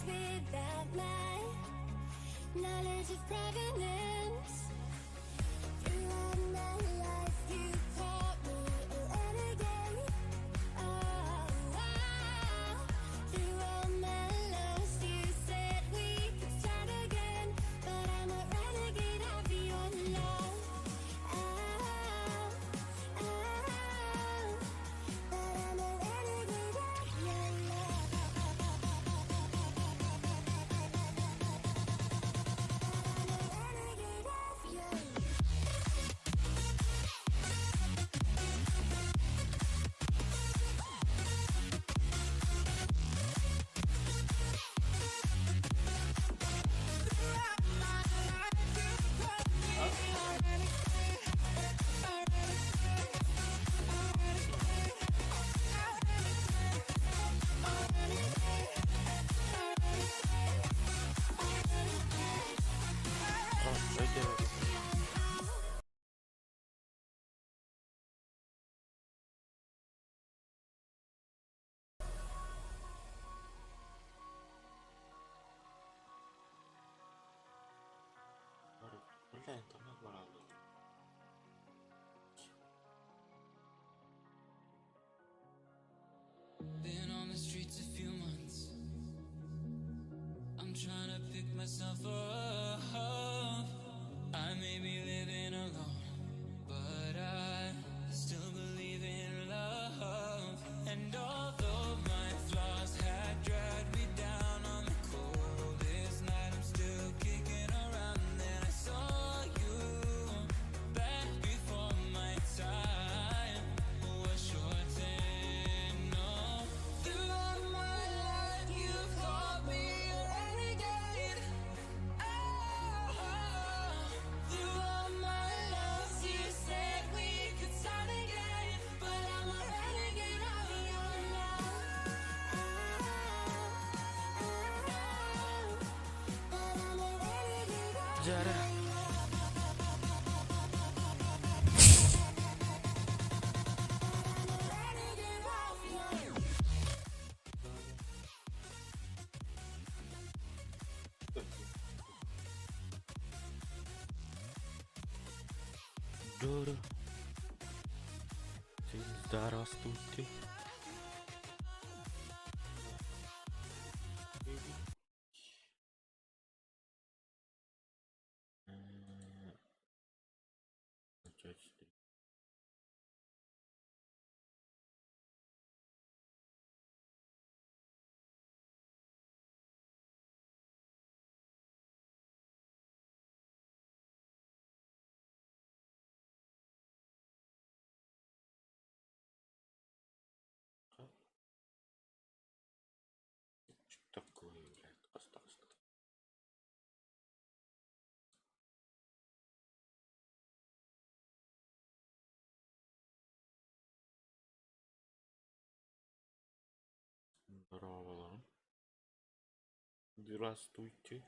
without my knowledge of provenance. Throughout my life, you taught me a renegade. Through all my loves, you said we could start again, but I'm a renegade of your love. But I'm a renegade of your love. Renegade of your love. Been on the streets a few months. I'm trying to pick myself up. I may be living alone, but I still believe in love. And although my flaws had dragged me down on the coldest night, I'm still kicking around. Then I saw you back before my time was short and no. Throughout my life, you've called me a renegade. Through all my loves, you said we could start again, but I'm a renegade of your love. But I'm a renegade of your Jara. renegade of your love. Giuro. Sì, Zdaros tutti. Такое, блядь, осталось. Здорово. Здравствуйте.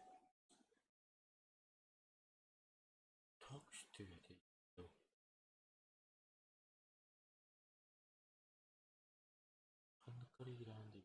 Так что это? Hangi grandi?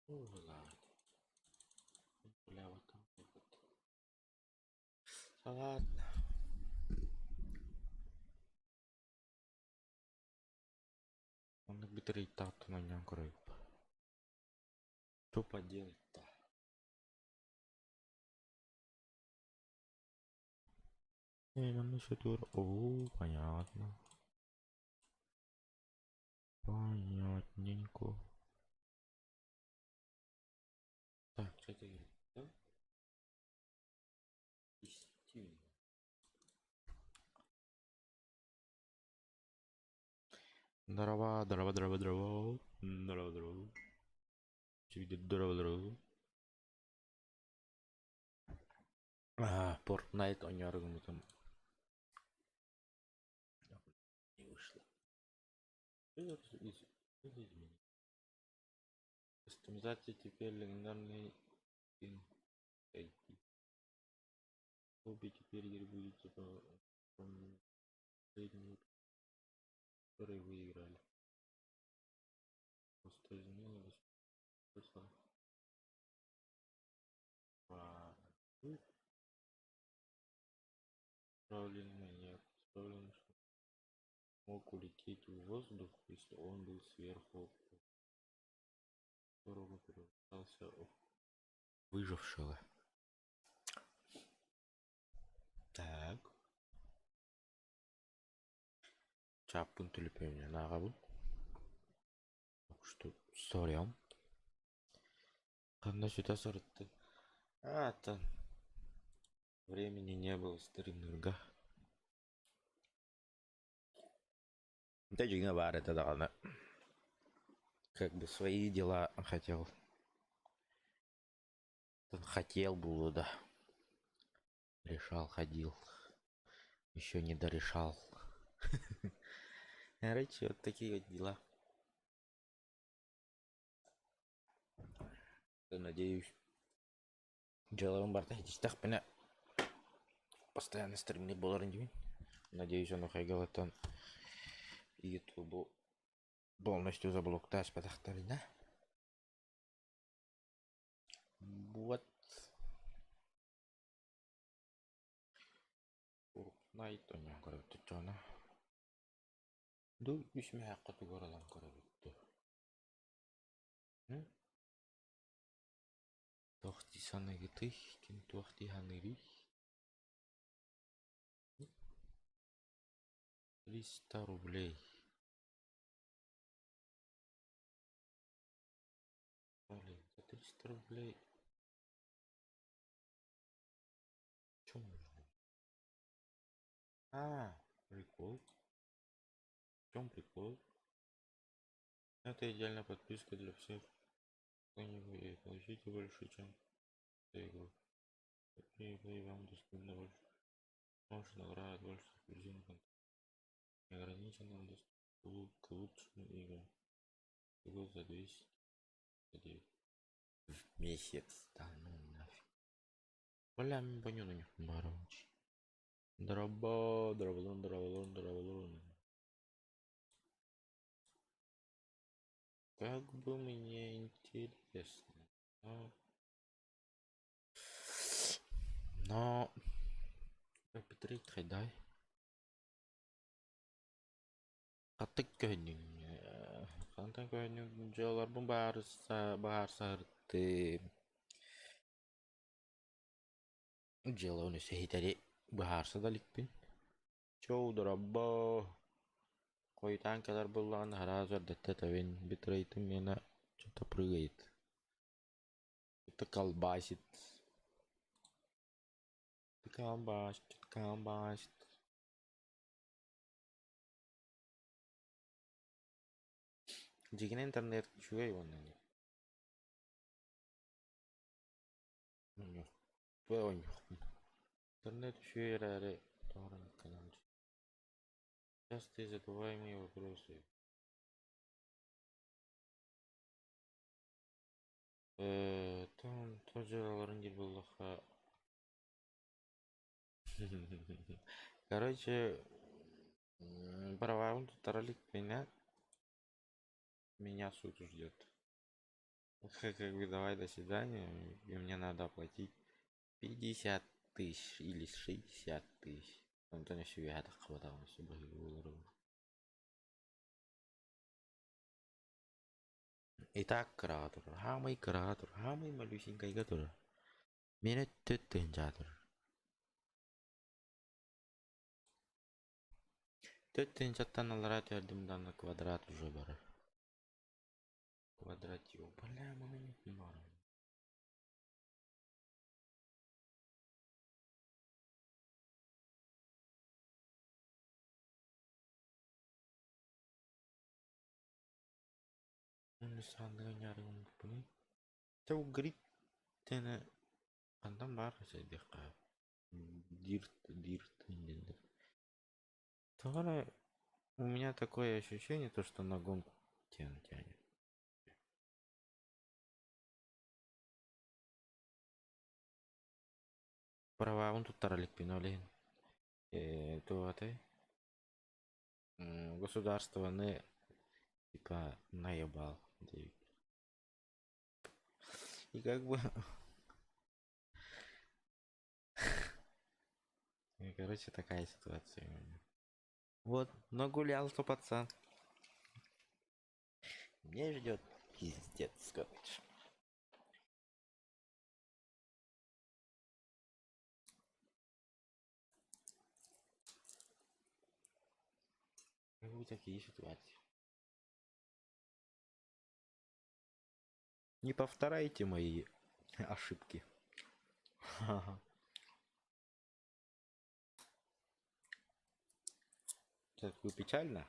Ладно. Бля, вот там вот. Ладно. Он битый так на меня кроет. Что поделать-то? Нам еще тур. О, понятно. Понятненько. Так, что ты говоришь? Да? Действительно. Здорово, здорово, здорово, здорово. Здорово, здорово. Здорово, здорово. Fortnite oynuyorum. изменить. Кастомизация теперь легендарный скин Эйти. Обе теперь будет типа последний, который выиграли. Просто изменилось. Управление нет. Управление, что мог улететь в воздух, если он был сверху, которого превращался в выжившего. Так. Чапун тюльпеня на габу. Так что, сорян. Когда сюда сорты. Там времени не было стриминга. Да джинга бар это да, как бы свои дела хотел было, да. Решал, ходил. Еще не дорешал. Короче, вот такие вот дела. Надеюсь, делаем бартахитистах пена. Постоянно стримный боларынжи. Надеюсь, он хайгалатан YouTube полностью заблоктаж патахтарина. Вот. Fortnite on yang karabittu chana. Du isme haqqa tugaralan karabittu. Tohti sanagitih, kin tohti haniri. 300 рублей. Блин, за 300 рублей. Что нужно? Прикол. В чем прикол? Это идеальная подписка для всех. Кто-нибудь получите больше, чем за игру. И вам доступно больше. Можно наград больше эксклюзивных контента. Неограниченный доступ к лучшим играм. Всего за 209 в месяц. Да ну нафиг. Бля, мне баню на них марончи. Драбалон. Как бы мне интересно. Но Петрик хайдай. Катык көнүң. Кантан көнүң жолорбун баарсарты. Желону сехитери баарса даликпин. Чоу драбо. Койтан калар буллаган харазар даттатавин битрейтим мена что-то прыгает. Это колбасит. Колбасит. Жигин интернет чугай оннан. Нет. Понял. Интернет чуэраре торрент канал. Частые задаваемые вопросы. Там тоже ларнди было. Короче, правда, таралик меня суд ждет. Как бы давай до свидания, и мне надо оплатить 50 тысяч или 60 тысяч. Антоня Сюята хватало себе долларов. Итак, кратер. Хамый малюсенький который. Меня төттенжатыр. Төттенжаттан алара төрдім даны квадрат уже бар. Квадрат его. Бля, мы не понимаем. Ну, сандыга nyарыгын бұны. Тәу грит тәні қандан бар сәйдеққа. Дирт. Тогара У меня такое ощущение, то что на гонку тянет. Права он тут таралик пинолин. То ты государство не типа наебал. И как бы, и, короче, такая ситуация у меня. Вот, нагулялся пацан. Мне ждет пиздец, короче. Как бы такие ситуации. Не повторяйте мои ошибки. Так вы печально?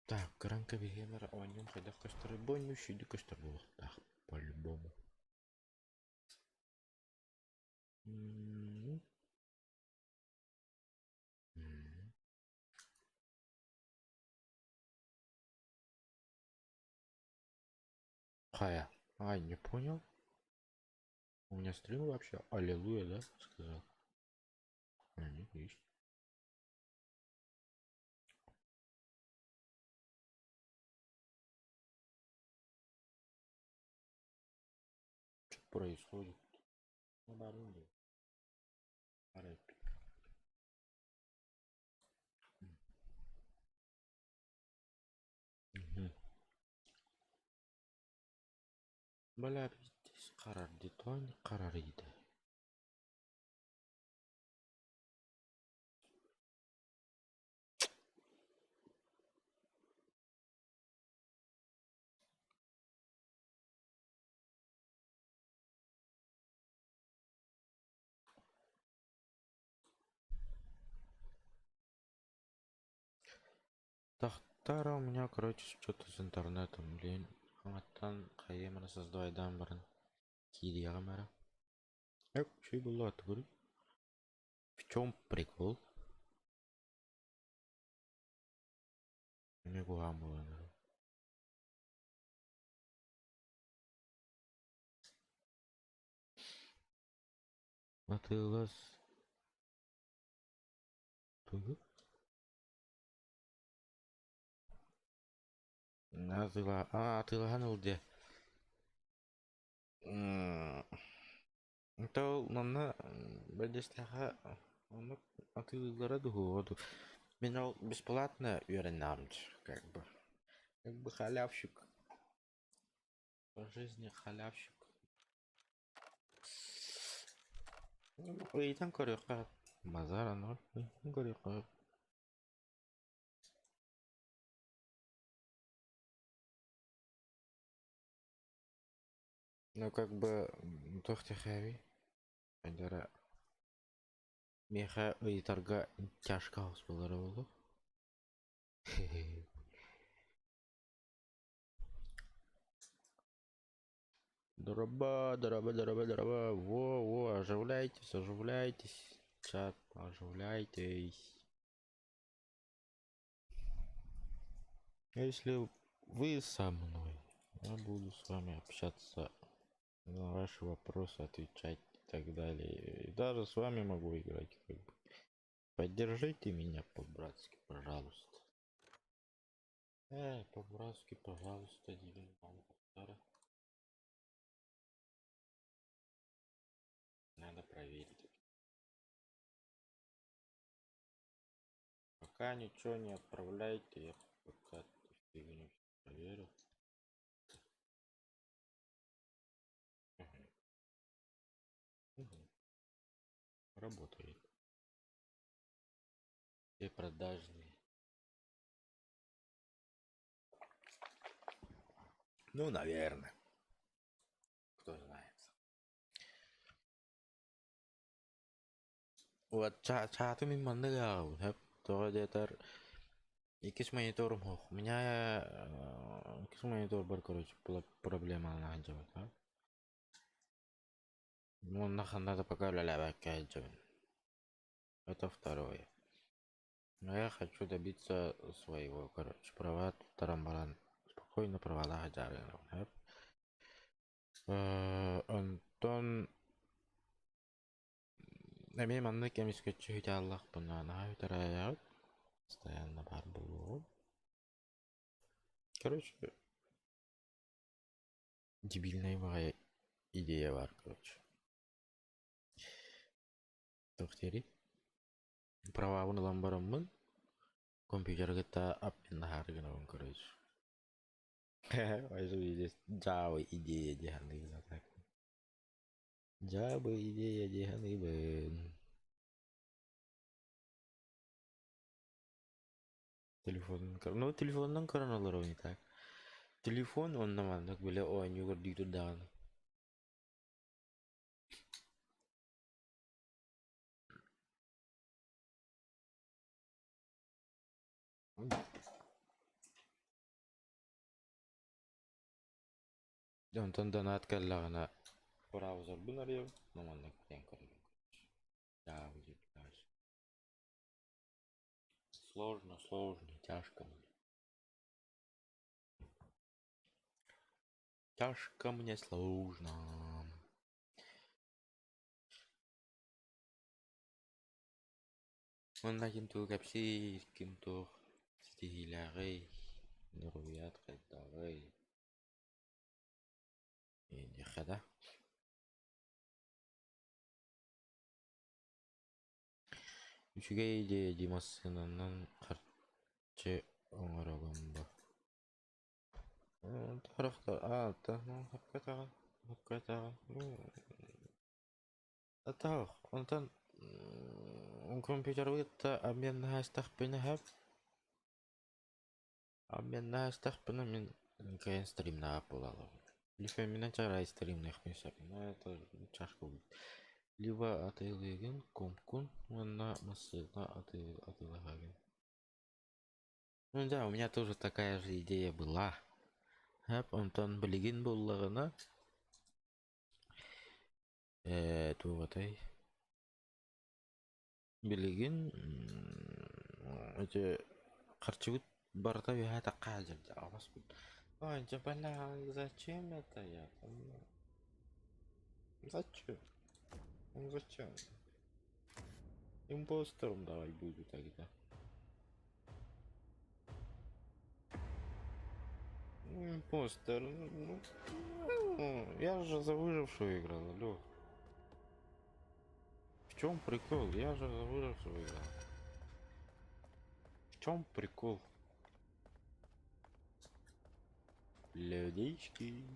Так, гранка вегемера, о нем когда в костры боню, щиди костры был. Так, по-любому. М. М. Хая. Ай, не понял. У меня стрим вообще. Аллилуйя, да? Сказал. А, нет, есть. Что происходит? Оборудование. Рэп. Мгм. Бля, пиздец. Карар детон, карар иде. Тахтара у меня, короче, что-то с интернетом, блин. Хатан Хаемра создавай дамбарн. Кириамера. Эк, чей было отвори? В чем прикол? Не гуаму. Атылас. Тугу? Атылаган улде. То мана бәдестәһә аны атылыгара дугоду. Мен ол бесплатно үйренамд, как бы халявщик. По жизни халявщик. Ыйтан көрөккө мазара ноль. Көрөккө. Ну как бы тохте хэви. Айдара меха ыйтарга тяжко аус болары болду. Дроба, дроба, дроба, дроба. Во, оживляйтесь, оживляйтесь. Чат, оживляйтесь. Если вы со мной, я буду с вами общаться, на ваши вопросы отвечать и так далее. И даже с вами могу играть. Как бы. Поддержите меня по-братски, пожалуйста. По-братски, пожалуйста, надо проверить. Пока ничего не отправляйте, я пока эту фигню проверю. Мгм. Работает. Все продажные. Ну, наверное. Кто знает. Вот чату мимо нырял. То где-то икис монитором хох. У меня икис монитор бар, короче, была проблема на делать, да? Ну, надо пока ля-ля-бакай. Это второе. Но я хочу добиться своего, короче, права тарамбаран. Спокойно провала хаджаринов. Антон... Эми манны кемискетчи хиталлах бунана хитараяат. Постоянно бар булу. Короче, дебильная моя идея бар, короче. Тохтери. Права уналам бараммын. Компьютер гта аппин харгынавын, короче. Возьму здесь Java идея диханы так. Java идея диханы бен. Телефон, ну телефоннан короналар не так. Телефон он наман так биле о нюгөр диту дан. Онтон донат каллагана браузер бунарыйым, наман так тен көрүм. Java дипляж. Сложно, тяжко мне. Тяжко мне, сложно. Онда кинту капси, кинту стихилярый, нуруят кайдагый. И хада. Үчүгэй идея димасынанан карчы оңорогон бар. Тарахта, хапкатаган. Атах, онтан компьютер выгытта обмен хастахпыны хап. Обмен хастахпыны мен кайын стримна болалым. Либо менен чарай стримна хмесап, но это чашка будет. Либо атылыгын комкун, на массына атылыгын. Ну да, у меня тоже такая же идея была. Хап, онтан билигин боллагына. Тугатай. Билигин эти харчугут барта я такая же, а вас. Ой, джабаля, зачем это я? Зачем? Зачем? Импостером давай буду тогда. Импостер, я же за выжившую играл, алло. В чем прикол? Я же за выжившую играл. В чем прикол? Людички.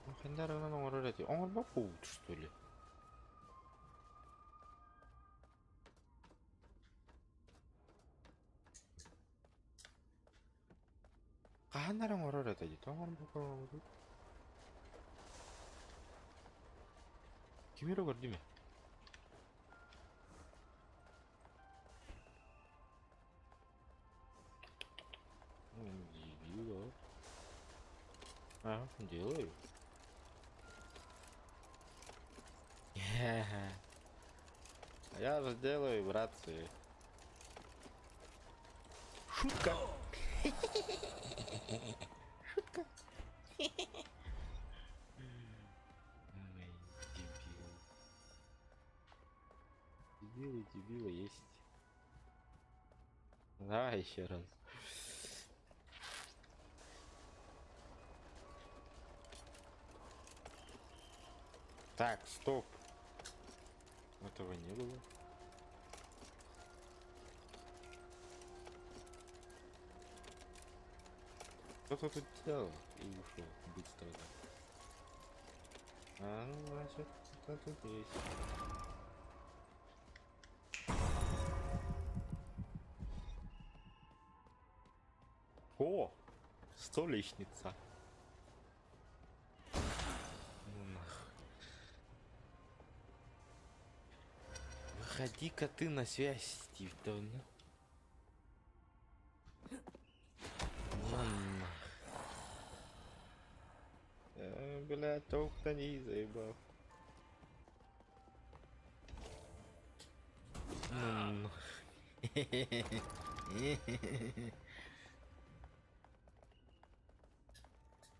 Ну, хендарына оңорорати. Оңорбап болуп, что ли? Кахандарың оңорорати, оңорбап болуп. Кимиро көрдү ме? Дебила. Ага, делаю. Я же делаю, братцы. Шутка. Шутка. Ай, дебил. Дебила есть. Да, еще раз. Так, стоп. Этого не было. Кто-то тут делал и ушел быстро. Ну, значит, кто тут есть. О! Столешница. Выходи-ка ты на связь, Стив, давно. Бля, толк-то заебал. Ну.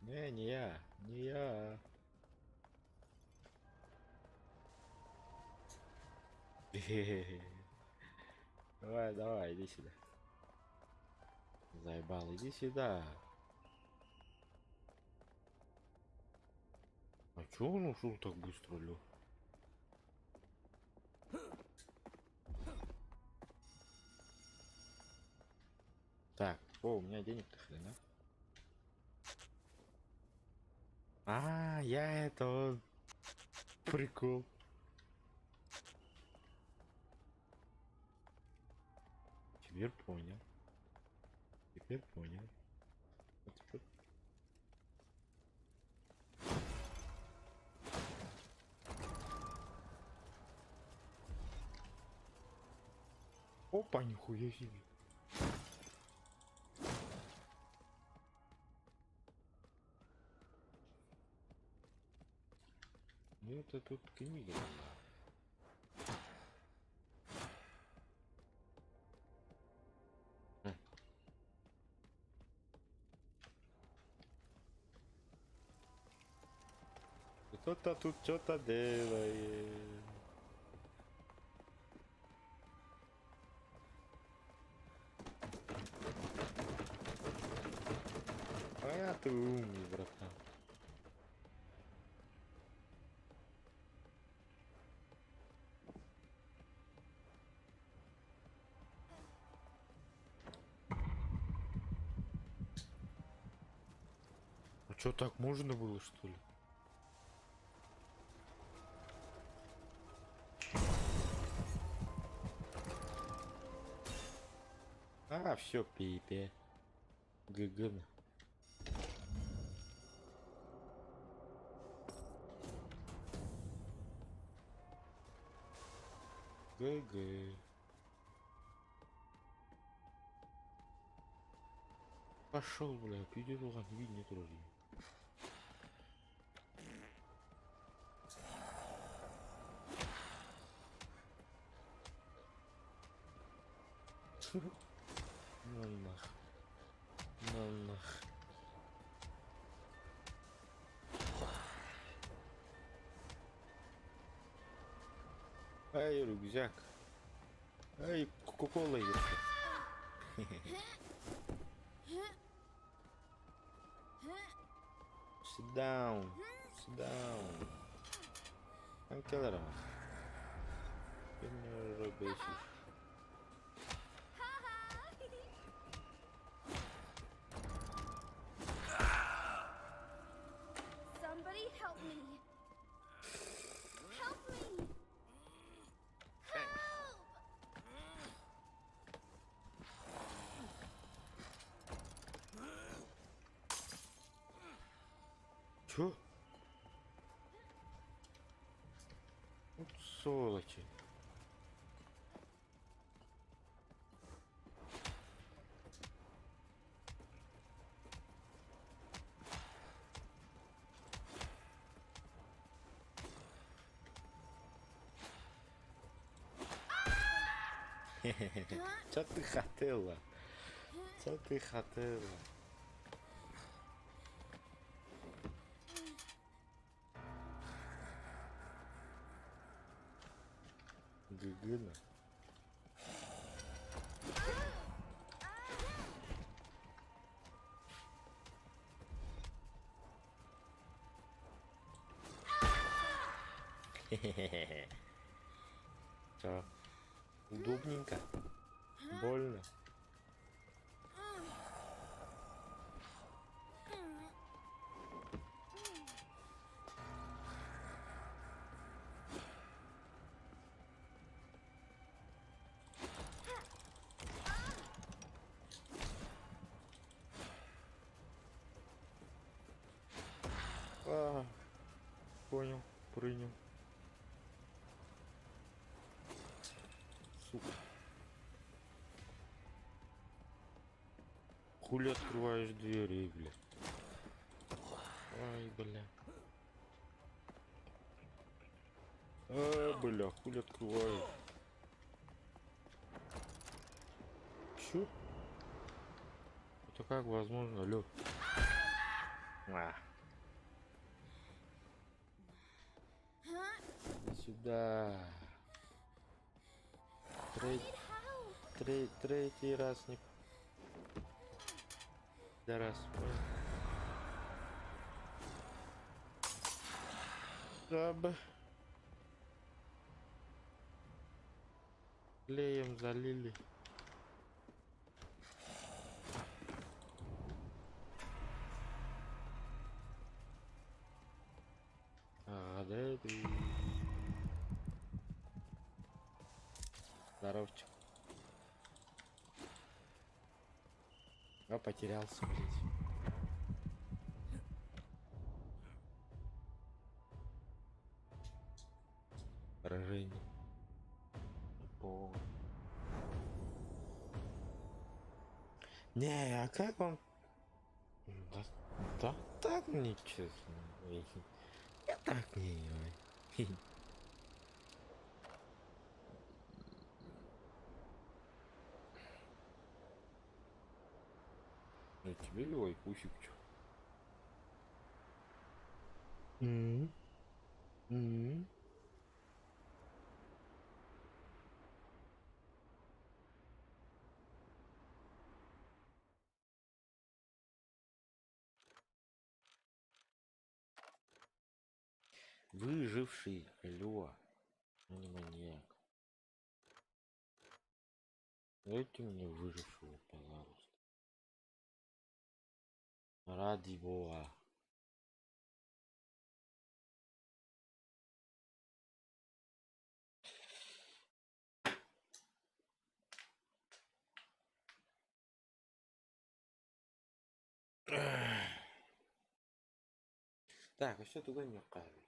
Не я, не я. Давай, давай, иди сюда. Заебал, иди сюда. А чё он ушел так быстро, Лё? Так, о, у меня денег-то хрена. А, я это он. Прикол. Теперь понял. Теперь понял. Это чё? Опа, нихуя себе. Ну это тут книга была. Кто-то тут что-то делает. А ты умный, братан. А чё, так можно было, что ли? А, все, пипе. ГГ. ГГ. Пошел, бля, пиздец, ладно, видно тоже. Ну нах. Ну нах. Ай, рюкзак. Ай, кока-кола есть. Sit down. Sit down. Анкелера. Ты меня бесишь. Somebody help me. Help me. Help! Чё? Вот сволочи. Что ты хотела? Что ты хотела? Гыгына. Чё? Удобненько? Больно? А, понял, принял. Сука. Хули открываешь двери, бля? Ай, бля. Бля, хуй открываю. Чё? Это как возможно, лед? Сюда. Третий раз не... Да раз. Жаб. Клеем залили. А, да это... Здоровчик. А потерялся, блядь. Поражение. По... Не, а как он? Да, да так нечестно. Я так не знаю. Ну тебе левый пуфик, чё? М. Выживший, алло, а не маньяк. Дайте мне выжившего, пожалуйста. Ради бога. Так, а что туда не вкажет?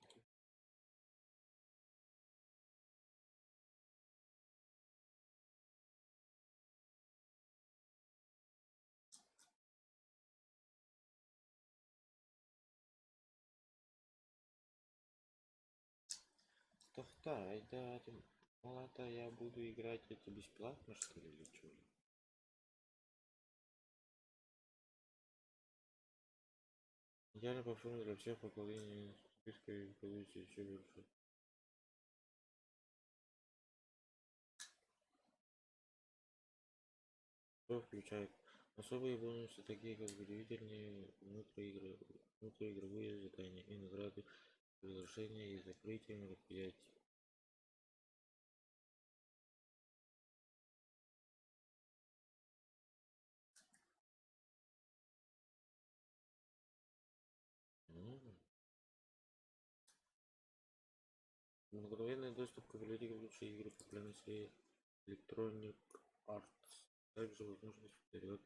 Тохта, это мало-то я буду играть это бесплатно, что ли, или что ли? Идеально по форме для всех поколений списка и получится еще больше. Что включает особые бонусы, такие как удивительные внутриигровые задания и награды, разрешения и закрытия мероприятий. Мгновенный доступ к библиотеке лучшей игры популярности Electronic Arts. Также возможность вперед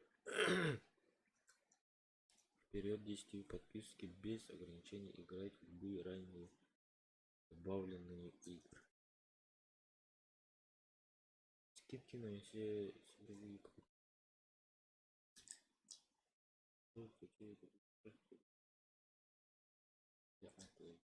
10 подписки без ограничений играть в любые ранее добавленные игры. Скидки на все силовые для Apple.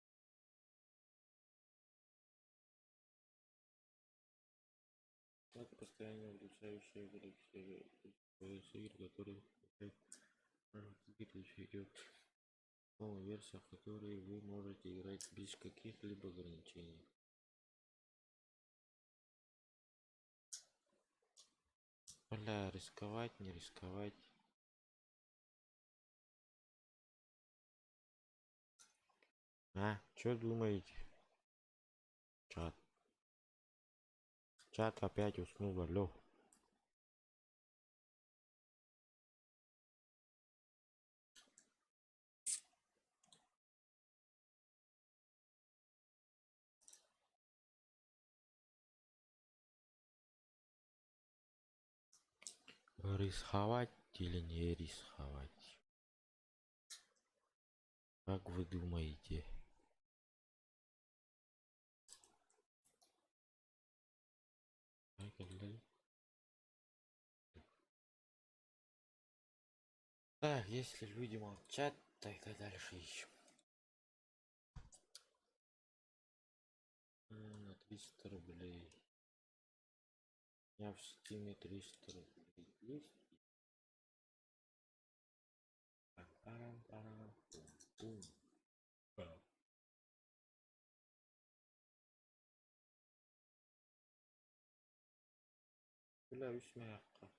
Это постоянно улучшающая игры, которые идет новая версия, в которой вы можете играть без каких-либо ограничений. Бля, рисковать, не рисковать. А, что думаете? Чат. Чат опять уснул, алло. Рисковать или не рисковать? Как вы думаете? Так, если люди молчат, тогда дальше ищем. На 300 рублей. У меня в стиме 300 рублей есть. Парам-парам, пум-пум. Бля, мягко.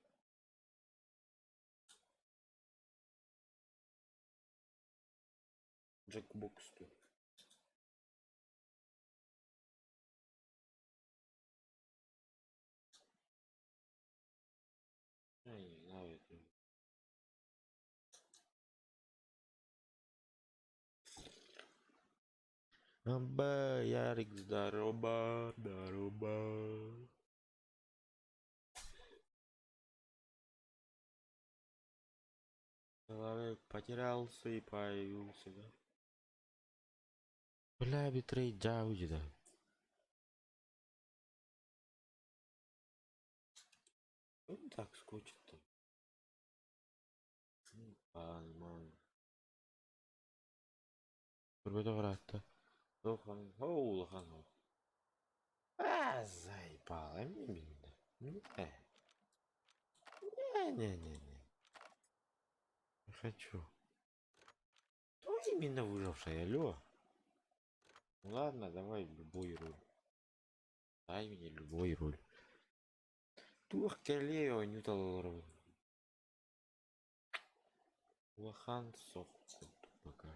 Джекбокс тут. Я не знаю, это. Аба, Ярик, здорово, здорово. Человек потерялся и появился, да? Бля, битрейт Джауди, да. Он так скучно-то. Понимаю. Врата. Лохан, Лохан. Заебал, именно. Не. Не хочу. Кто именно выживший, алло? Ладно, давай любой роль. Дай мне любой роль. Тух Келео Ньютон. Лохан Сох. Пока.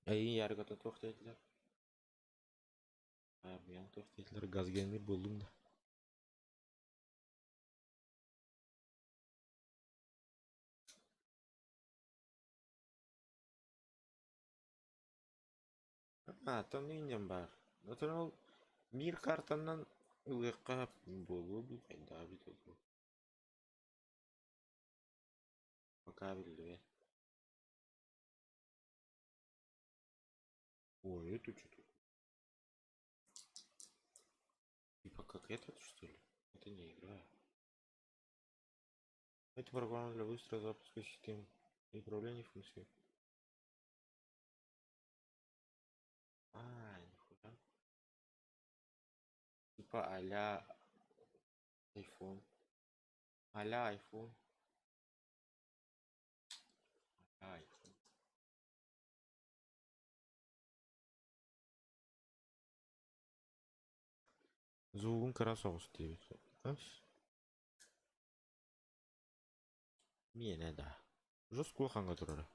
Ey yargıda toxtaydılar. Abi toxtaydılar. Gaz gelmir buldum da. Tanıyım бар. Natural bir kartandan ылыкка болу бул кайда бит ol. Пока билди. Ой, это что такое? Типа как этот, что ли? Это не игра. Это программа для быстрого запуска систем и управления функций. Нихуя. Типа а-ля iPhone. А-ля iPhone. iPhone. Звугун красавец девять. Мені да. Жос кулханга турары.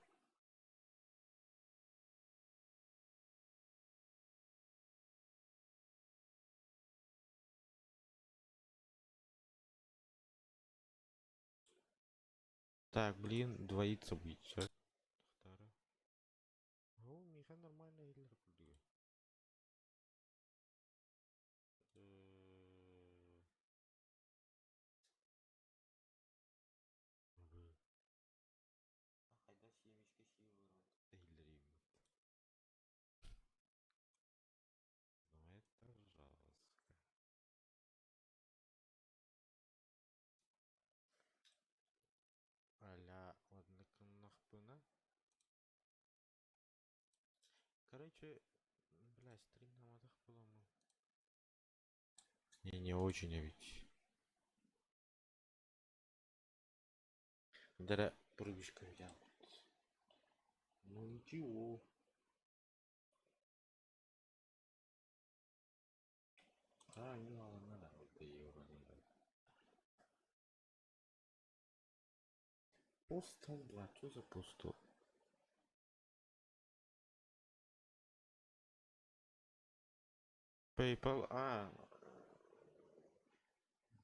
Так, блин, двоится будет. Всё. Вторая. О, Миха нормально Гитлер кульдиги. Хайда семечки силы. Гитлер им. Ну это жестко. Аля одноконнахпына. Короче, бля, стрим на матах было мы. Не очень, а ведь. Дара прыгушка взял. Ну ничего. Не надо. Вот евро не надо. Постал, бля, что за постал? PayPal,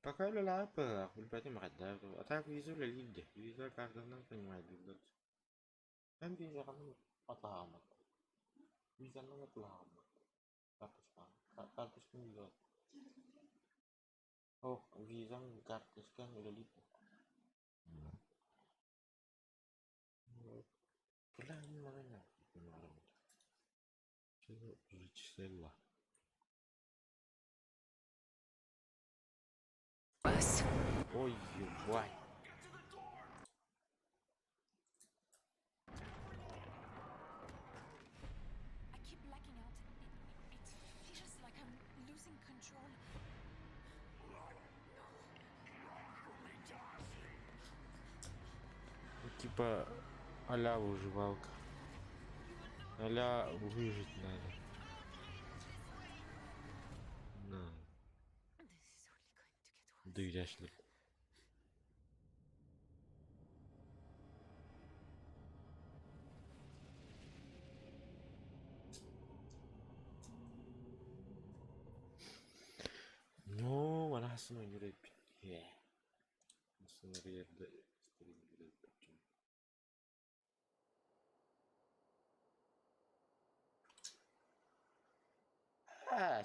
пока ляпы, хотим отдать. А так визу лиги, виза каждый нам понимает, там виза нам потом, виза нам потом, карточка виза. О, виза карточка лиги. Бля, не надо, не надо. Чего перечислила? Ой, ебать. I keep blacking out. It feels like I'm losing control. Типа а-ля выживалка. А-ля выжить надо. На. This is only going to get worse. Дыряшли. Ну, анасының жүрек. Анасының жерде жүрек.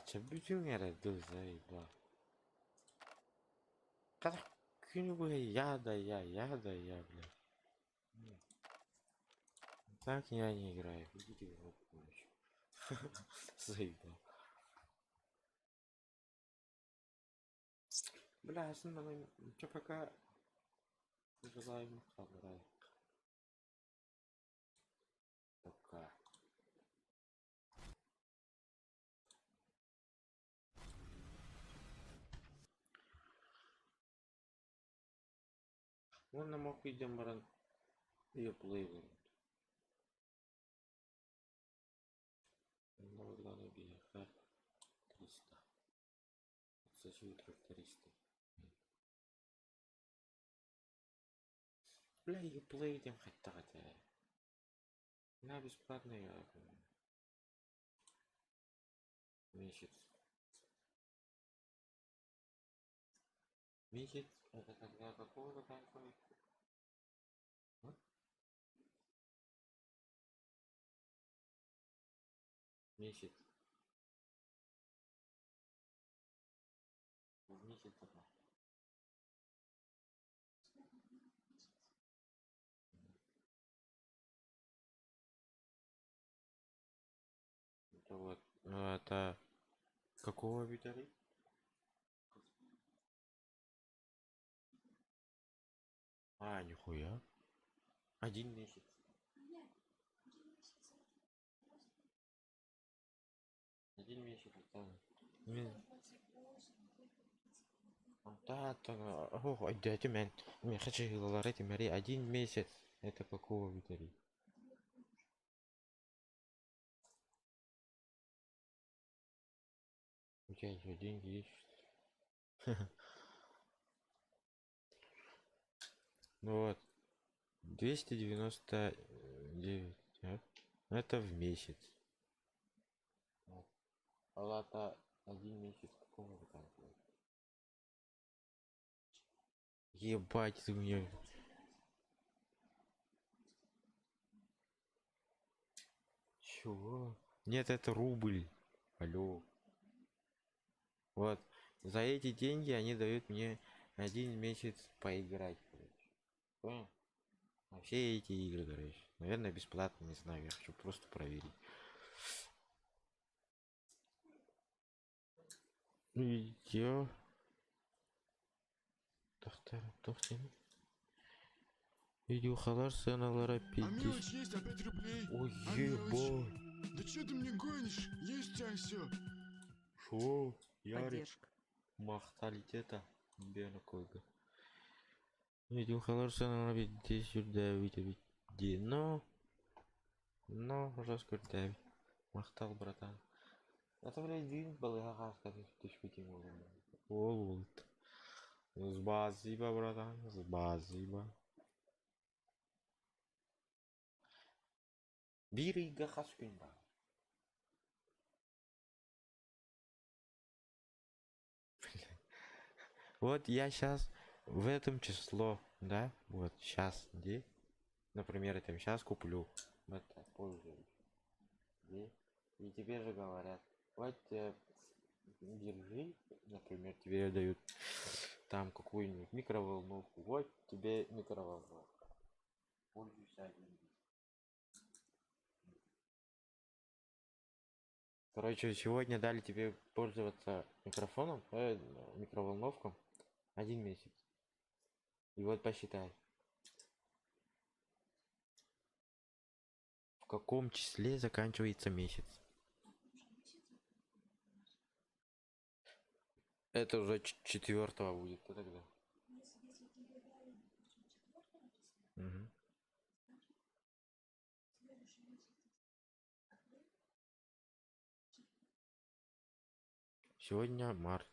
Ча bütün yere zaybă. Cada күні бойы я, блядь. Так я не играю. Идите в жопу, короче. Заебал. Бля, основном, чё пока желаем собрать. Пока. Вон на мог идем баран и плывем. Ну вот главное бияха 300. Сочи 300. Бля, и плывем хотя хотя. На бесплатно я месяц. Месяц это когда какого заканчивается? А? Месяц. В месяц такой. Это вот. Это какого Виталий? А, нихуя. 1 месяц. 1 месяц там. Да, ого, дядя мен хочу говорить, Мари, 1 месяц. Это какого Виталий? У тебя еще деньги есть? Ну вот. 299. А? Это в месяц. Палата 1 месяц какого вы там? Ебать, ты мне. Чего? Нет, это рубль. Алло. Вот. За эти деньги они дают мне 1 месяц поиграть, короче. Понял? А все эти игры, короче. Наверное, бесплатно, не знаю, я хочу просто проверить. Видео. Тоқтар. Видеохалар сценалара А 50. мелочь есть, а 5 рублей. Ой, А мелочь? ебать. Да что ты мне гонишь? Есть у тебя все. Шо? Ярик. Поддержка. Махталитета. Бена койга. Видеохалар сценалара 59. Но, жестко Дэвид. Махтал, братан. Это, блядь, день был, я сказать, ты шутил. Олд. Спасибо, братан. Спасибо. Бирига хаскунба. Вот я сейчас в этом число, да, вот сейчас, где, например, я там сейчас куплю, это пользуюсь, где, и тебе же говорят, вот держи, например, тебе дают там какую-нибудь микроволновку, вот тебе микроволновка, пользуйся один. Короче, сегодня дали тебе пользоваться микрофоном, микроволновком 1 месяц. И вот посчитай. В каком числе заканчивается месяц? Это уже 4 будет, а тогда. Мгм. Сегодня март.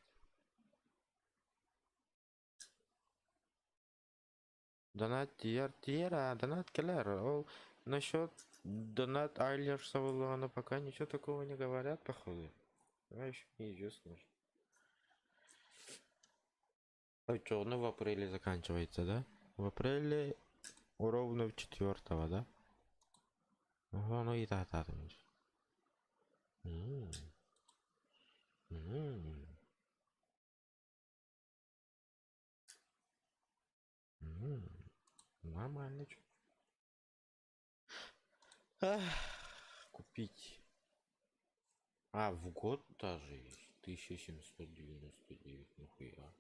Донат Тиера, донат Келлер. Насчет донат Айлер Савулана пока ничего такого не говорят, походу. А еще неизвестно. А что, ну в апреле заканчивается, да? В апреле ровно в 4, да? Ага, ну и та там. М, м, м. Нормально, чё. Ах, купить. А, в год даже есть. 1799, нахуя.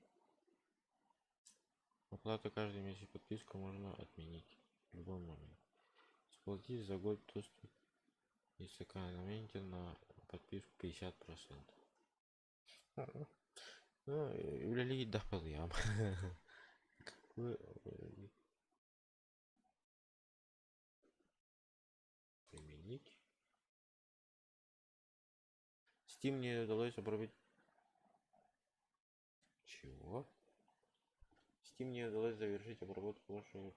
Оплата каждый месяц, подписку можно отменить в любой момент. Сплатить за год доступ и сэкономите на подписку 50%. Ну, или доход я. Какой применить? Steam не удалось обработать. Чего? Steam не удалось завершить обработку вашего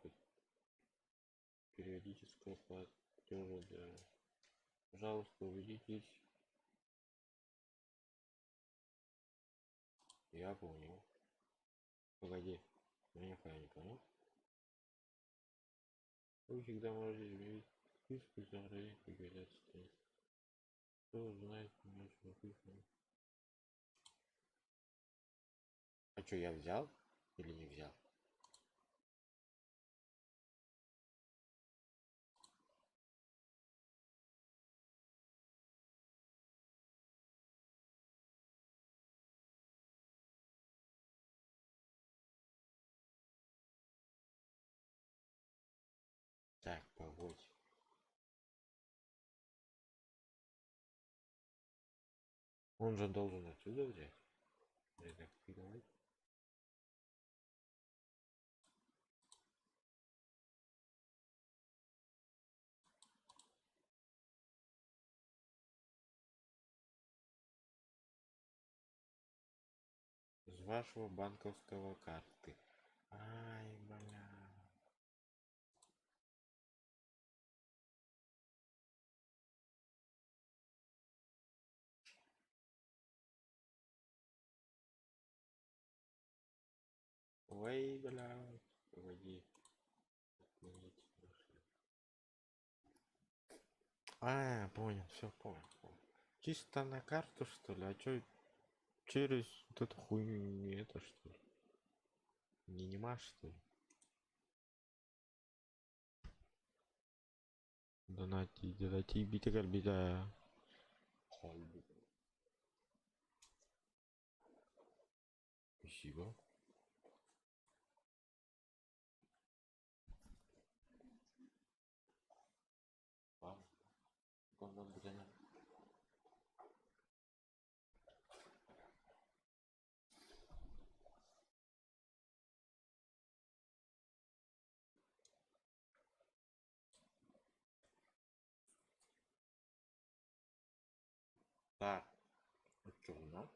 периодического платежа. Пожалуйста, убедитесь. Я понял. Погоди. Я нихуя не понял. Вы всегда можете изменить список и сохранить регуляцию. Кто знает, нашего письма. А что, я взял или не взял? Так, погодь. Он же должен отсюда взять. Редактировать. С вашего банковского карты. Ай, бля. Ой, бля. Погоди. Отменить. А, понял, все понял. Чисто на карту, что ли? А чё через вот эту хуйню не это, что ли? Не нема, что ли? Донати, биты карбида. Спасибо. Ладно, потом будем. Так, а чё у нас?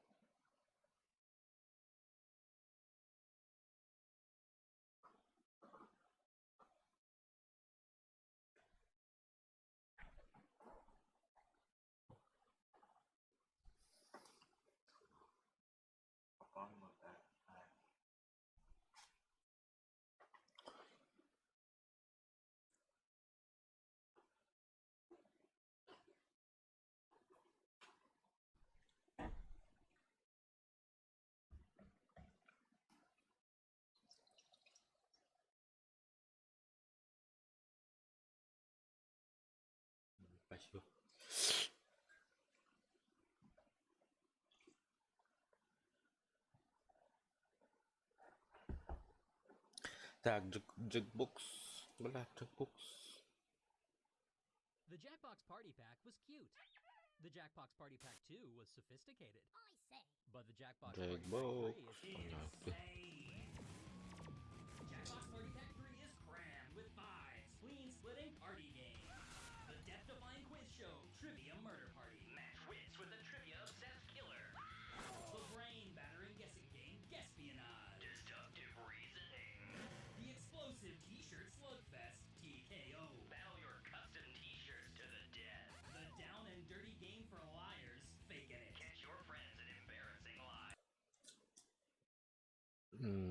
Так, Джекбокс. Бля, Джекбокс. The Jackbox Party Pack was cute. The Jackbox Party Pack 2 was sophisticated. I say. But the Jackbox Party Pack 3 Джекбокс. is Понятно. Jackbox Party Pack 3 is crammed with 5 spleen-splitting party games. The death-defying quiz show, Trivia Murder Party. Match wits with the trivia-obsessed killer. The brain-battering guessing game, Guesspionage. Deductive reasoning. The explosive T-shirt slugfest, TKO. Battle your custom T-shirts to the death. The down and dirty game for liars, Faking It. Catch your friends in embarrassing lies.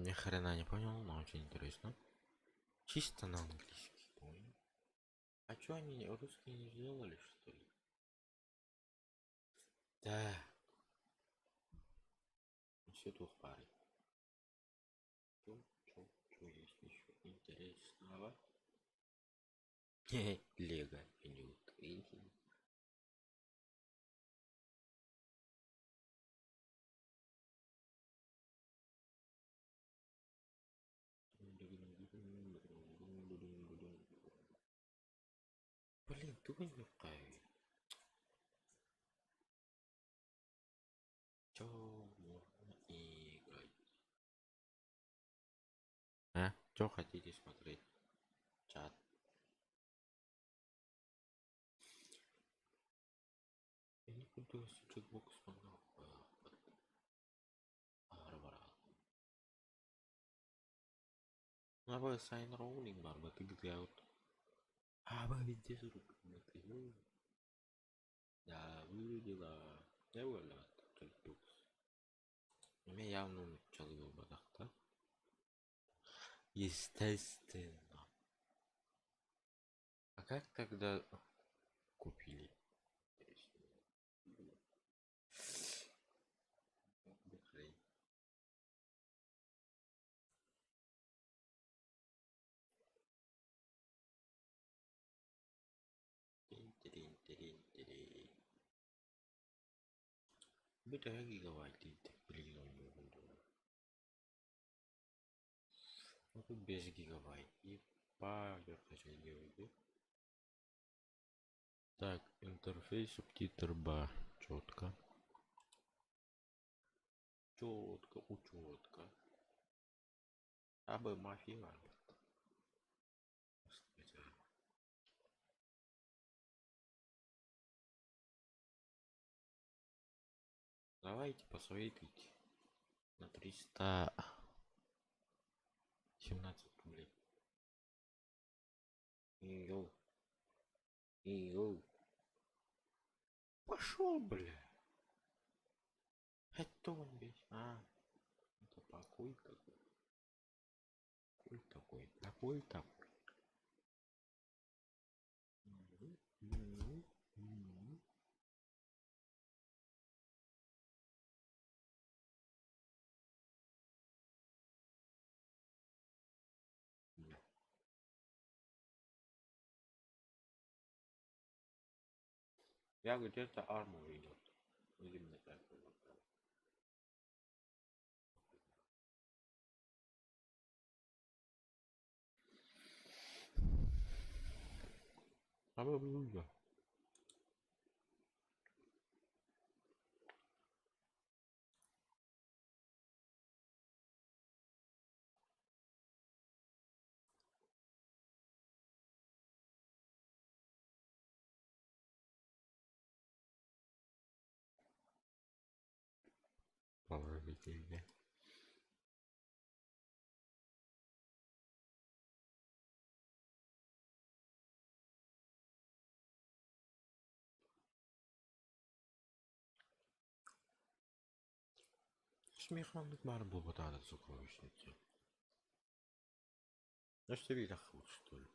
Ни хрена не понял, но очень интересно. Чисто на английский понял. А чё они русские не сделали, что ли? Да. Все двух пары. Чё есть еще интересного? Лего идет. Блин, тупо не вправе. Чё можно играть? А? Чё хотите смотреть? Чат. Я не буду Jackbox Ama sign rolling var mı? Tık out. Ama везде зарубежные. Да, выглядела. Я выглядела Jackbox. У меня явно начал в выводах, да? Естественно. А как тогда купили? Бета гигабайт блин, ну тут без гигабайт и по делать. Так, интерфейс субтитр ба четко. Четко, учетко. Абы мафия. Давайте посоветуйте на 317 рублей. Йоу. Йоу. Пошел, бля. Это он весь. А, это покой такой. Такой. Я где-то арму идет. Именно так. А вы блюдо. Положительно. Смеханlık var bu da сокровищница. На штабелях вот что ли.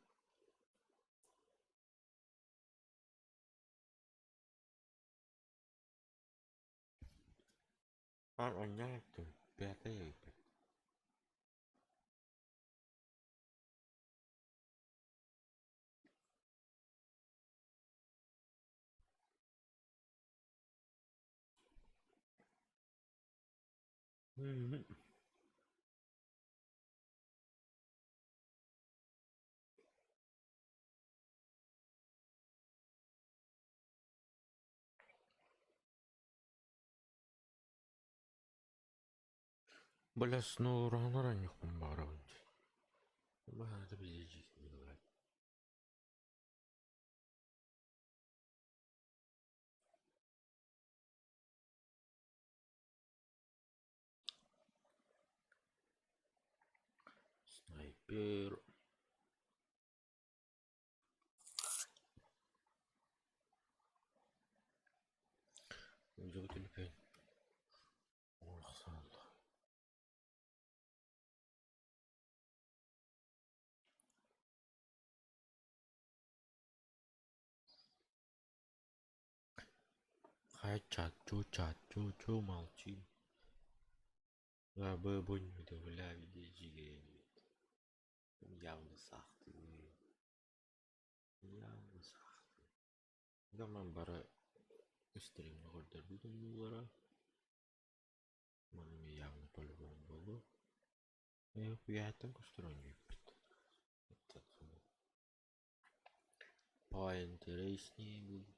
А, понятно. Пятая. Бля, снова рано ранних помбаровать. Надо здесь делать. Снайпер. Где телефон? Ох, салла. Хай чат, чу, молчи. Я бы не удивляю, где явно сахты. Явно сахты. Гаман бара стримно гордер будем булара. Манами явно по-любому было. Я там сторонний. Поинтереснее будет.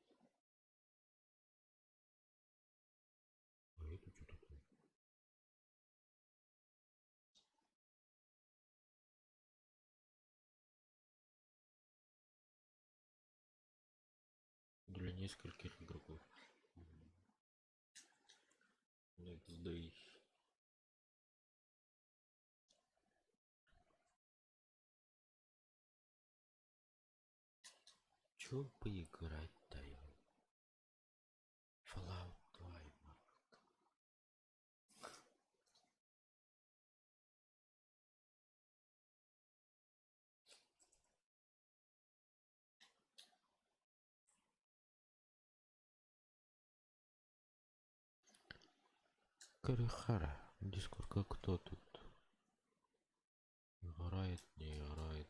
А это что такое? Для нескольких игроков. Next day. Чё поиграть-то? Fallout 2. Корехара. Дискорд, как кто тут? Играет, не играет.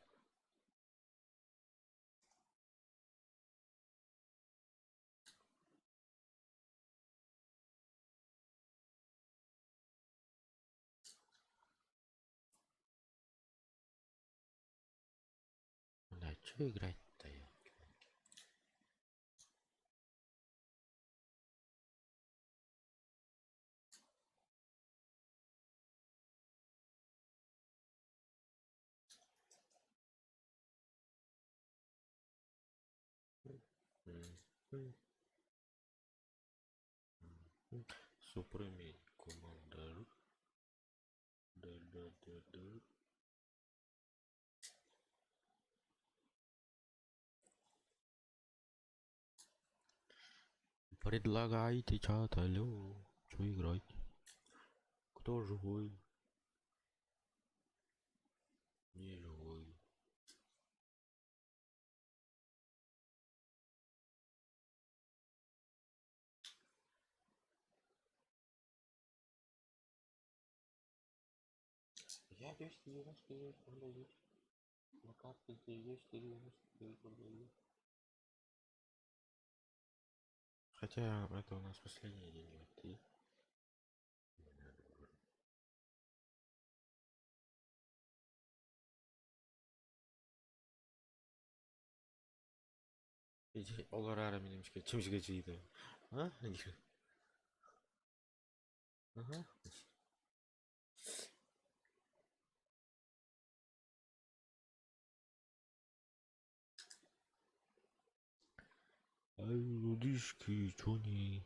Да, чё играть-то я? Супермен командир. Да. Предлагайте чат, алло. Чё играть? Кто живой? Не живой. Я 299 продаю. На карте 299 продаю. Хотя это у нас последний день игры. Иди, оларара менемшке чимшге жейді. А? Ага. Ай, лудишки, чони.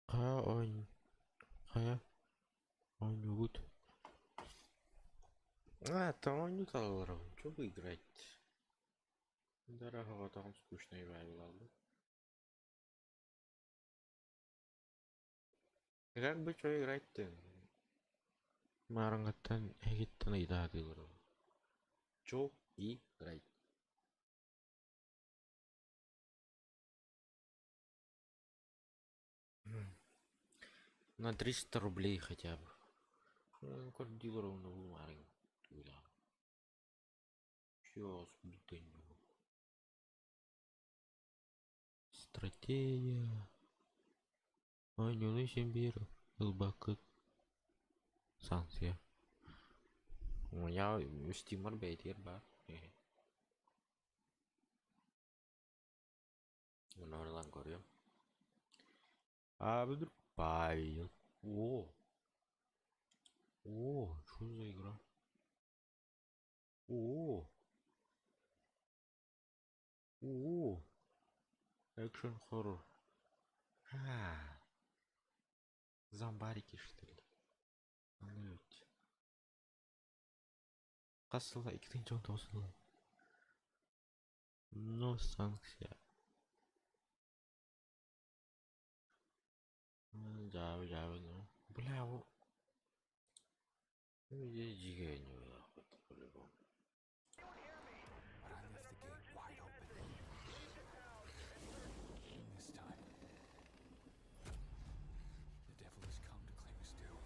Ань. Хая. Ань, вот. Там не таларом. Чё вы играть? Дорого, там скучно играть было. Как бы что играть-то? Марангаттан эгиттан идадылыр. Чё играть? На 300 рублей хотя бы. Как дилеров на бумаге. Туда. Сейчас будет. Стратегия. Айнюны Симбиров. Илбакыт. Санкция. У меня стимер бейтер бар. Bunu oradan koruyorum. Abi dur. Bayıl. Oo. Oo. Что за игра? Oo. Oo. Экшен хоррор. Ha. Зомбарики что ли? Anlıyor. Kasılda 2019'da. No sanksiya. Жав, ну. Бля, я жигаю нахуй по-любому. But I left the gate wide open. And this time, the devil has come to claim his due.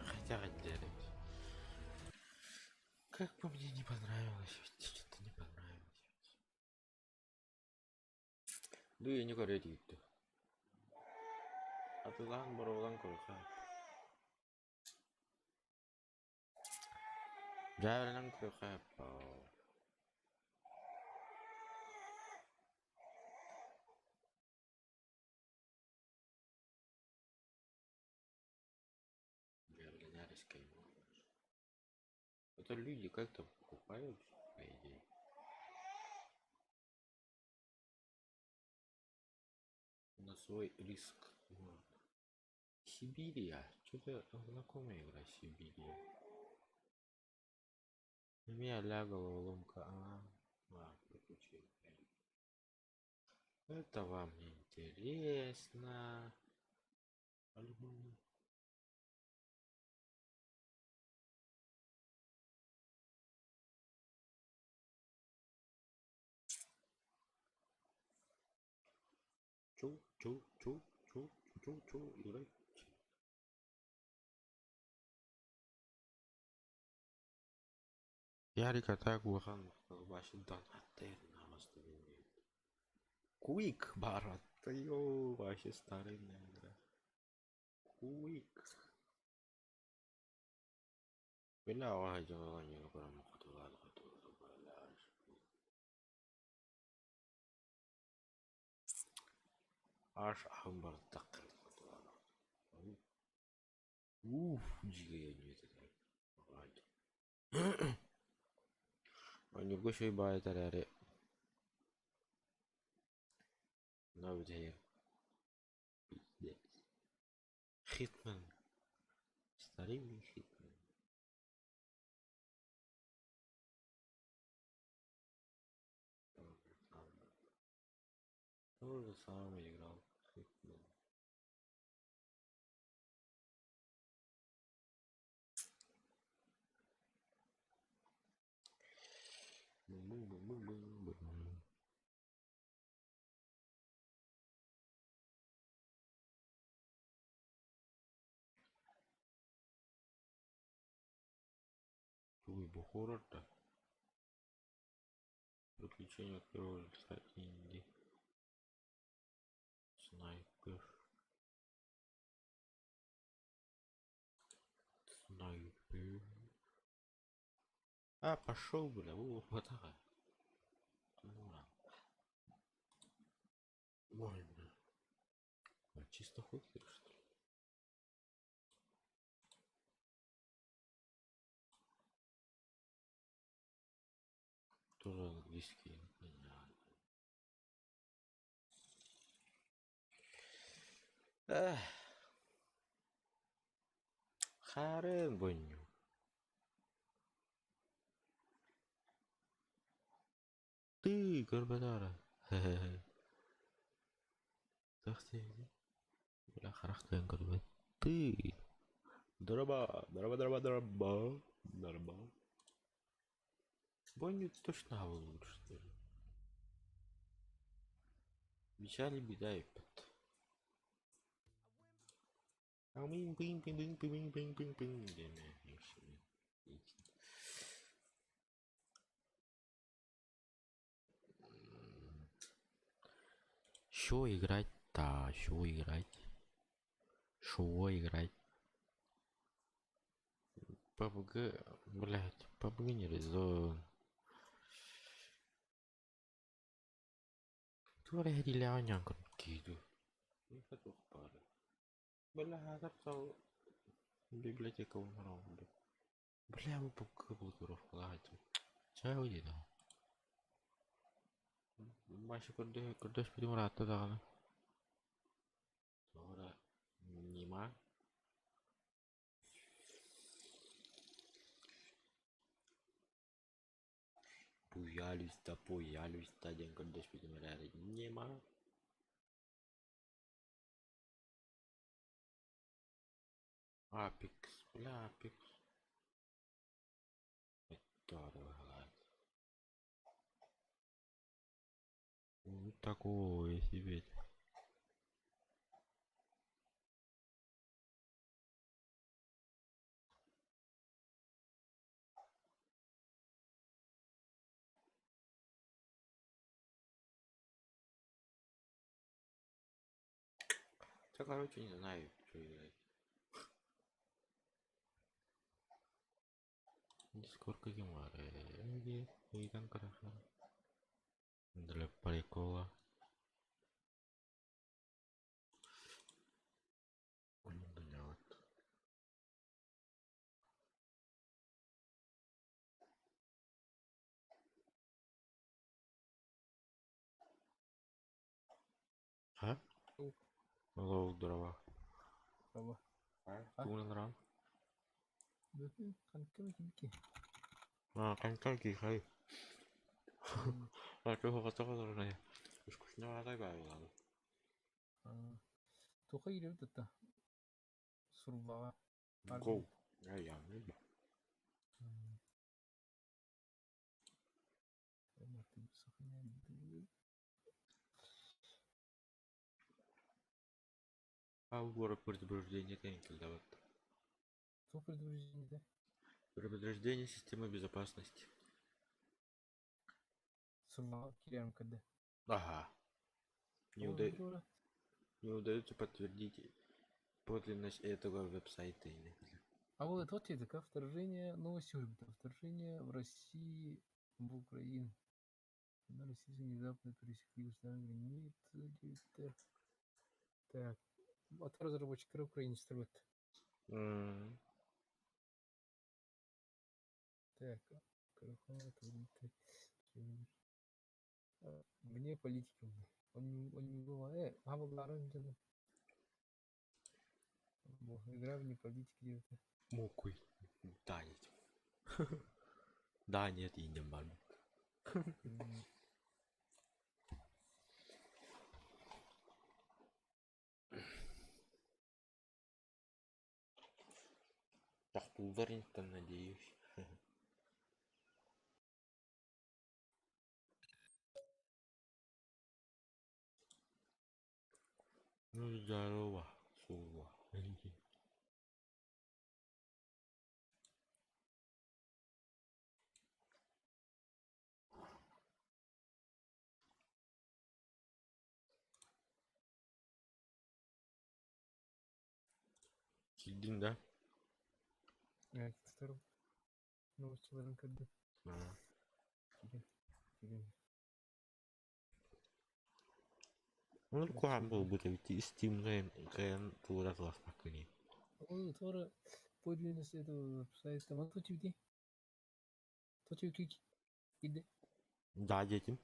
Хотя отделить. Как бы мне не понравилось, ведь что-то не понравилось. Ну я не говорю, атыдан бұраудан қорқады. Жабырынан қорқады. Жабырынан рискайму. Это люди как-то покупают, по идее. На свой риск. Вот. Сибирия. Что-то знакомая игра Сибирия. Меня лягала ломка. Приключения. Это вам не интересно. По-любому. Чу, играй. Ярик атак бухан Вашингтон отель намасты. Куик барат. Йо, вообще старинная игра. Куик. Бля, واحد يغني يقول مقتولات بلاش. Аж амбар тақыр мақтуулат. Жиге не это. Он не гушей байтер аре. No there. Пиздец. Хитман. Старинный Хитман. То же самое играл Хитман. Ой, Бухора-то. Приключения первого лица Инди. Снайпер. Снайпер. Пошел, бля, вот так. Больно. Чисто хокер, что ли? Тоже английский, непонятно. Харен боню. Ты, Горбатара. Тахте. Бля, харахтен Горбат. Ты. Дроба. Боню точно лучше, что ли. Печали беда и пот. Что играть-то? Да, чего играть? Шо играть? PUBG, блять, PUBG не резон. Tuore hiljaa kan gitu. Ini satu kepala. Belah harap tahu biblioteca orang udah. Belah aku buka huruf aja. Jauh gitu. Masih kerja seperti merata dah kan. Ora nyimak. Pujalista yang kerja seperti merata nyimak. Apix, belah Apix. Itu ada hal. Такое себе. Я, короче, не знаю, что играть. Дискорд gimana? Ini kan kerasa. Для прикола. Понятно. А? Лоу дрова. Apa? Tunggu rang. Berarti kan kami. Nah, kan lagi kai. Aku kata nanya. Terus ada apa? Tuh kayak gitu tuh. Surba. Go. Ya, ini. Mati besoknya dulu. А город предупреждения Кенкель, да вот. Что предупреждение, да? Предупреждение системы безопасности. Surba кириам когда. Ага. Не удается подтвердить подлинность этого веб-сайта. А вот это вторжение, новости уже вторжение в России, в Украину. На России внезапно пересекли государственные границы. Так. От разработчика Украины строит. Так. Мне политика. Он не было. Абагаран же. Игра вне политики где-то. Мокуй. Да, нет. Да, нет, и не могу. Так, ударить-то надеюсь. Ну, здорово, Сува. Сидим, да? Второй. Новости в РНКД. Ну, куда был бы Steam Ген Тура класс покони. Тора подлинность этого сайта. Вот то тебе. То тебе клики. Иди. Да, детям.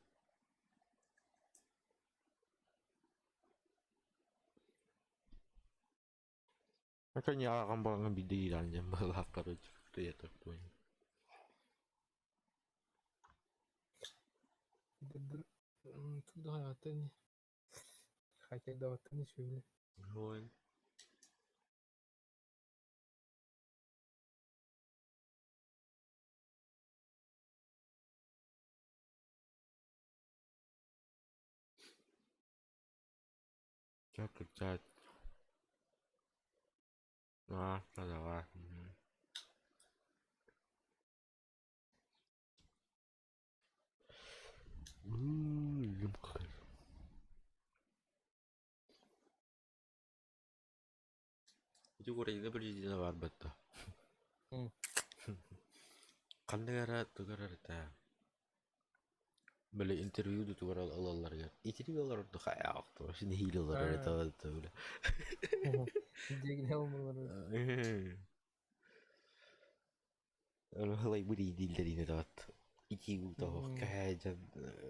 Это не арамбал беды, да, не была, короче, ты это понял. Туда hayatını. Hayat davatını şöyle. Вон. Что кричать? А, ну давай. Ити горейді бір жидені бар бітті. Hı. Қандығара тұғарар та. Böyle interview'du tuğar alallar ya. Interview'lar orada kaya aktı. Şimdi hileler öyle Ha. tağdı öyle. Degine olmaları. Onu halay bu değildir yine de at. İki yıl da Hmm. kaya can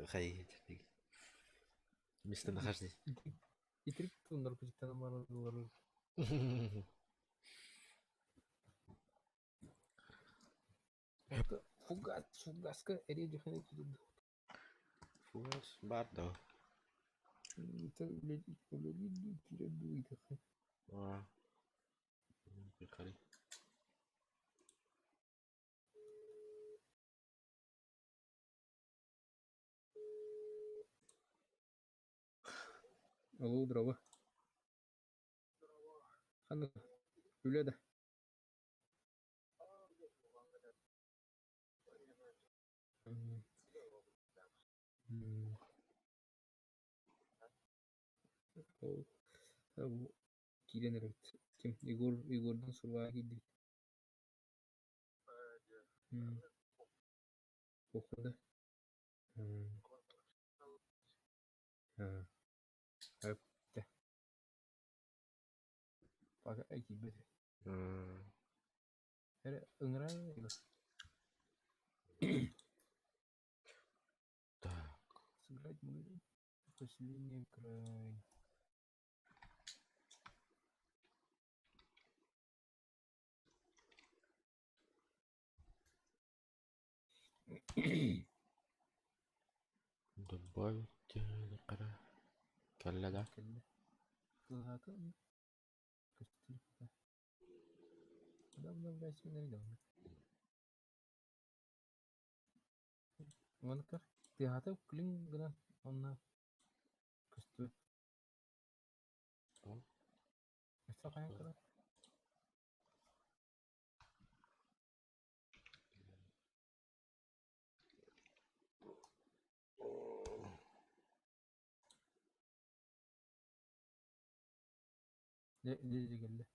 kaya. Misten harcı. Итирик тундар почиттан амаладылар. Фугаска эре жахане чидин. Fugas var da. Это уледи тиреду итаха. Aa. Bir kare. Алло, дрова. Хана үледі. Ол киленер ким Егордун сурваа кийди. Окуду. Öptü. Bak iki bir. Hele ыңырай. Так. Сыграть мы последний край. Добавить кара. Калла да. Кelle. Zaten gösterip adamlar resimleri de var. Manakar. Tiyata kling gana ona göster. Tamam. Mesela kayan kadar. Ne geldi?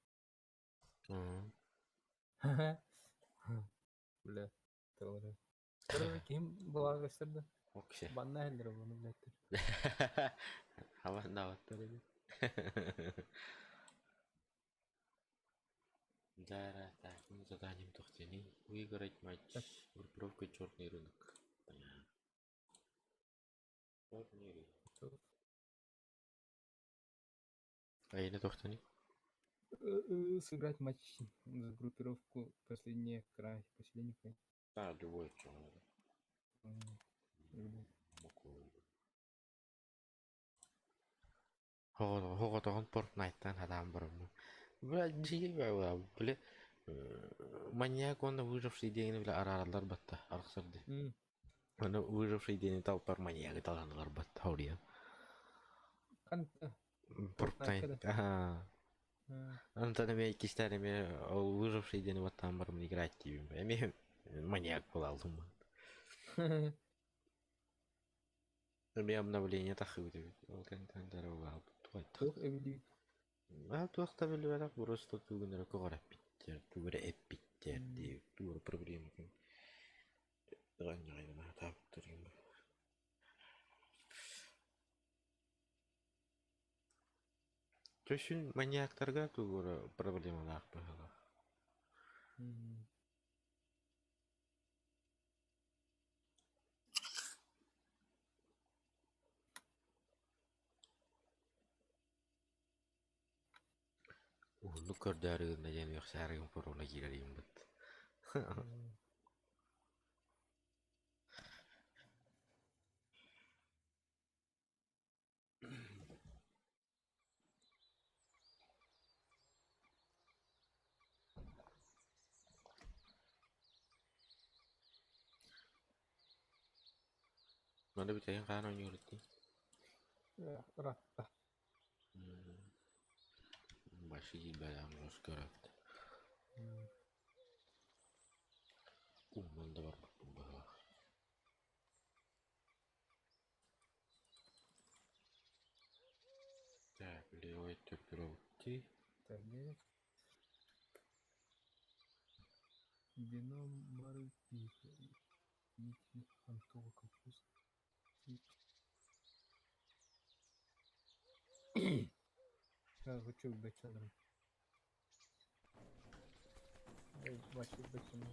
Bile. Doğru. Sonra kim bu gösterdi? Okey. Bana helder bunu bilettir. Hava davatları öyle. Да, так, мы заданием тухтени. Выиграть матч. Группировка черный рынок. Черный рынок. А я не тухтени? Сыграть матч за группировку последний край. Последний край. Да, любой черный. Хого тоон Fortnite'тан хадам барам. Бля жиги баа бля маньяк он выживший дегени бля араралар батта араксырды. Аны выживший дегени талпар маньяк таланылар батта хаурия. Kan Fortnite. Ага. Антон мен кистәреме ол выживший дегени баттан барам играть дибим. Эми маньяк була алдым. Эми обновление тахыды. Ол контенттер була. çok evli. Туақта билбелек просто тугунера когарап биттер, тугура эп биттер ди, тугура проблема кин. Ганнайна таптырым. Төшүн маньяктарга тугура проблемалар бага. Улу көрдөрүгүнө жана якшарыгын порола кирерим бит. Mana bitayın kan oynuyordu. Ratta. Başı gibi belanı özgürüktü. Umman da var baktım bana. Так, левой топировки. Так, Сведено Марупика. Нити Антова Капуст. Хочу бачити. Бачив бачимо.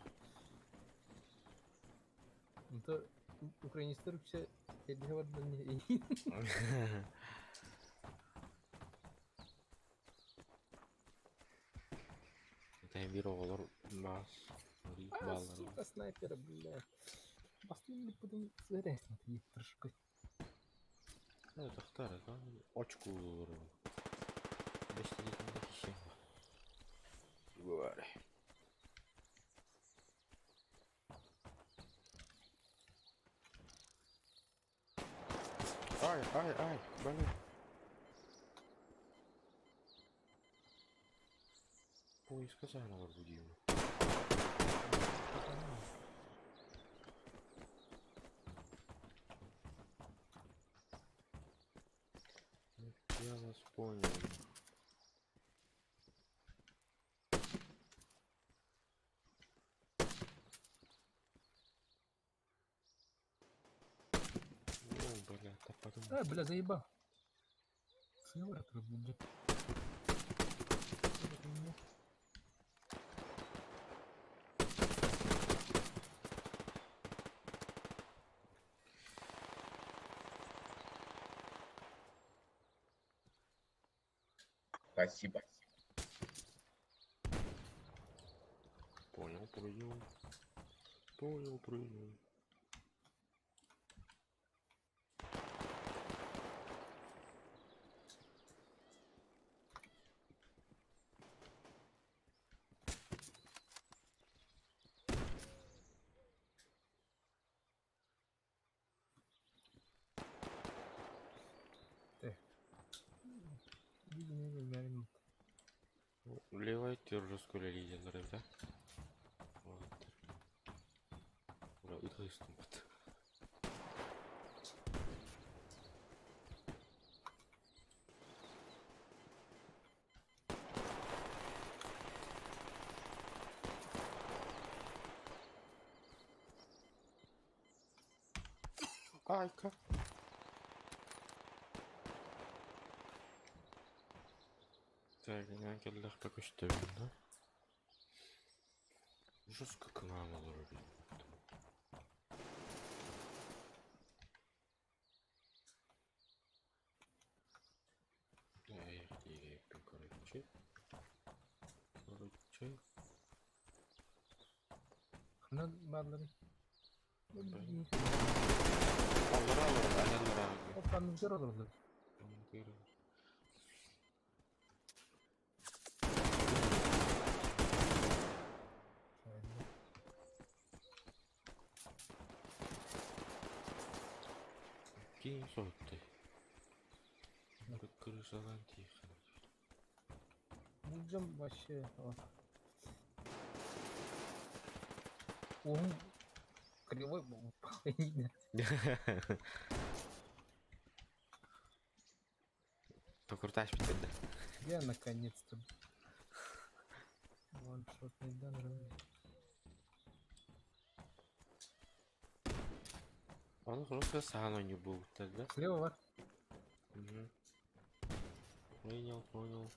Ну то україністер все говорить не. Тембировалар бас. А, Баллар. сука, снайпер, бля. Басты будем заряснуть їх трошки. Ну, тахтар, да? Очку вырвал. 5 декабря хищен. Говори. Ай, блин. Поиск заново будем. Я вас понял. О, бля, так подумал. А, бля, заебал. Снова будет. Спасибо. Понял, прыгнул. Понял, прыгнул. Левай тер скоро лидерлер, да? Вот. Ура, ыдгыстым бат. Айка. Так, я келдах пока что, да? Жестко к нам ловит. Да, я короче. Короче. Хана бадлары. Аллара, аяллара. Опан зерозлы. Кинь сотты. Крысалан тихо. Будем вообще. Он кривой был. Покрутаешь битвы. Я наконец-то. Ваншотный дан. Он просто сану не был тогда. Слева var. Угу. Понял.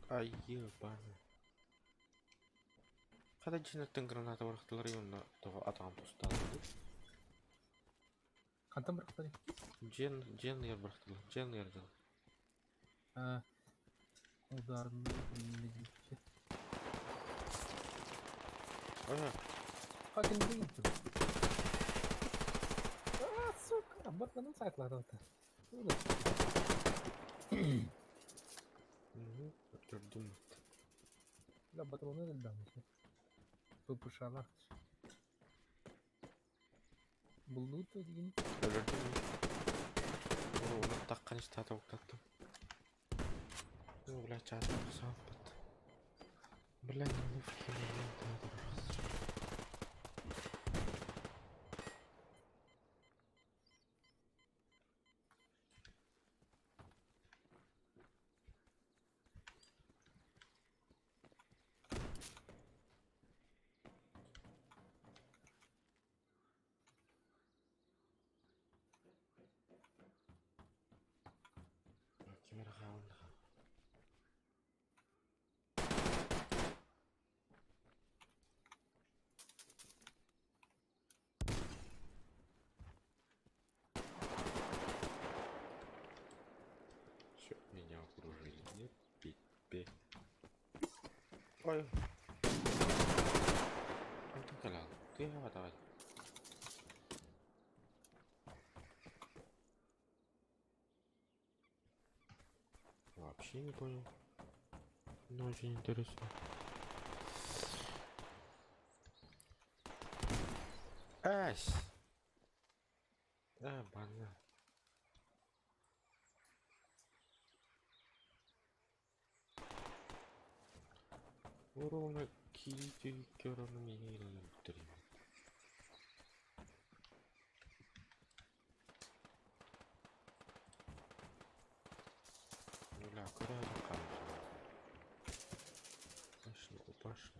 Ай, ебаный. Когда жинаттың граната барақтылар емна тоға атаған тұстады. Қантан бұрақтар? Жен ер барақтылар. Жен ер жыл. Ударный медичи. Ой, Как он выйдет? А, сука, батаның сақлады ота. Öldüm. La patrona del daño. Попушала. Булду деген. Öldüm. Onu takkan işte hata uklattım. Ну, бля, чат сампот. Бля, не ловкий момент, надо раз. Kimera gaan. Все, меня окружили. Нет, пипи. Ой. Ты лял. Ты давай. Вообще не понял. Но очень интересно. Ась! Банан. Ровно килите кераном ейном три. Бля, куда я заканчиваю? Пошли.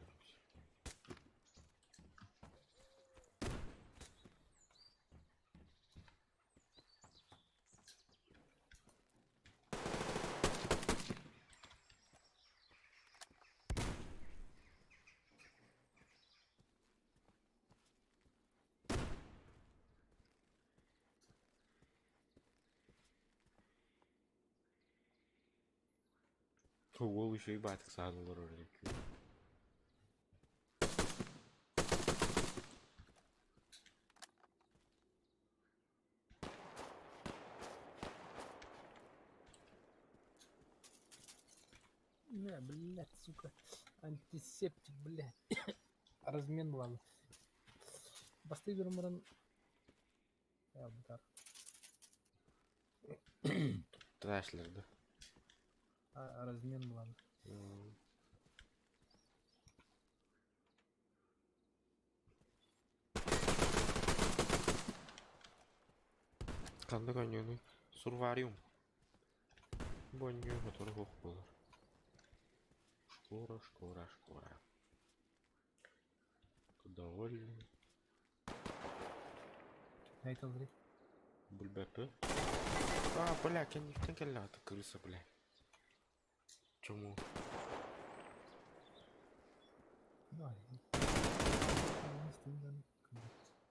Ого, еще и батик сразу вырубили. Не, блядь, сука. Антисептик, блядь. Размен лавы. Басты бермаран. Я бутар. Трашлер, да? Размен лавы. Кандай каньоны? Сурвариум. Баню, который хохпулар. Шкура. Довольный. Айтал зри. Бульбепе. Бля, я не втекала, это крыса, бля. Чему? Давай.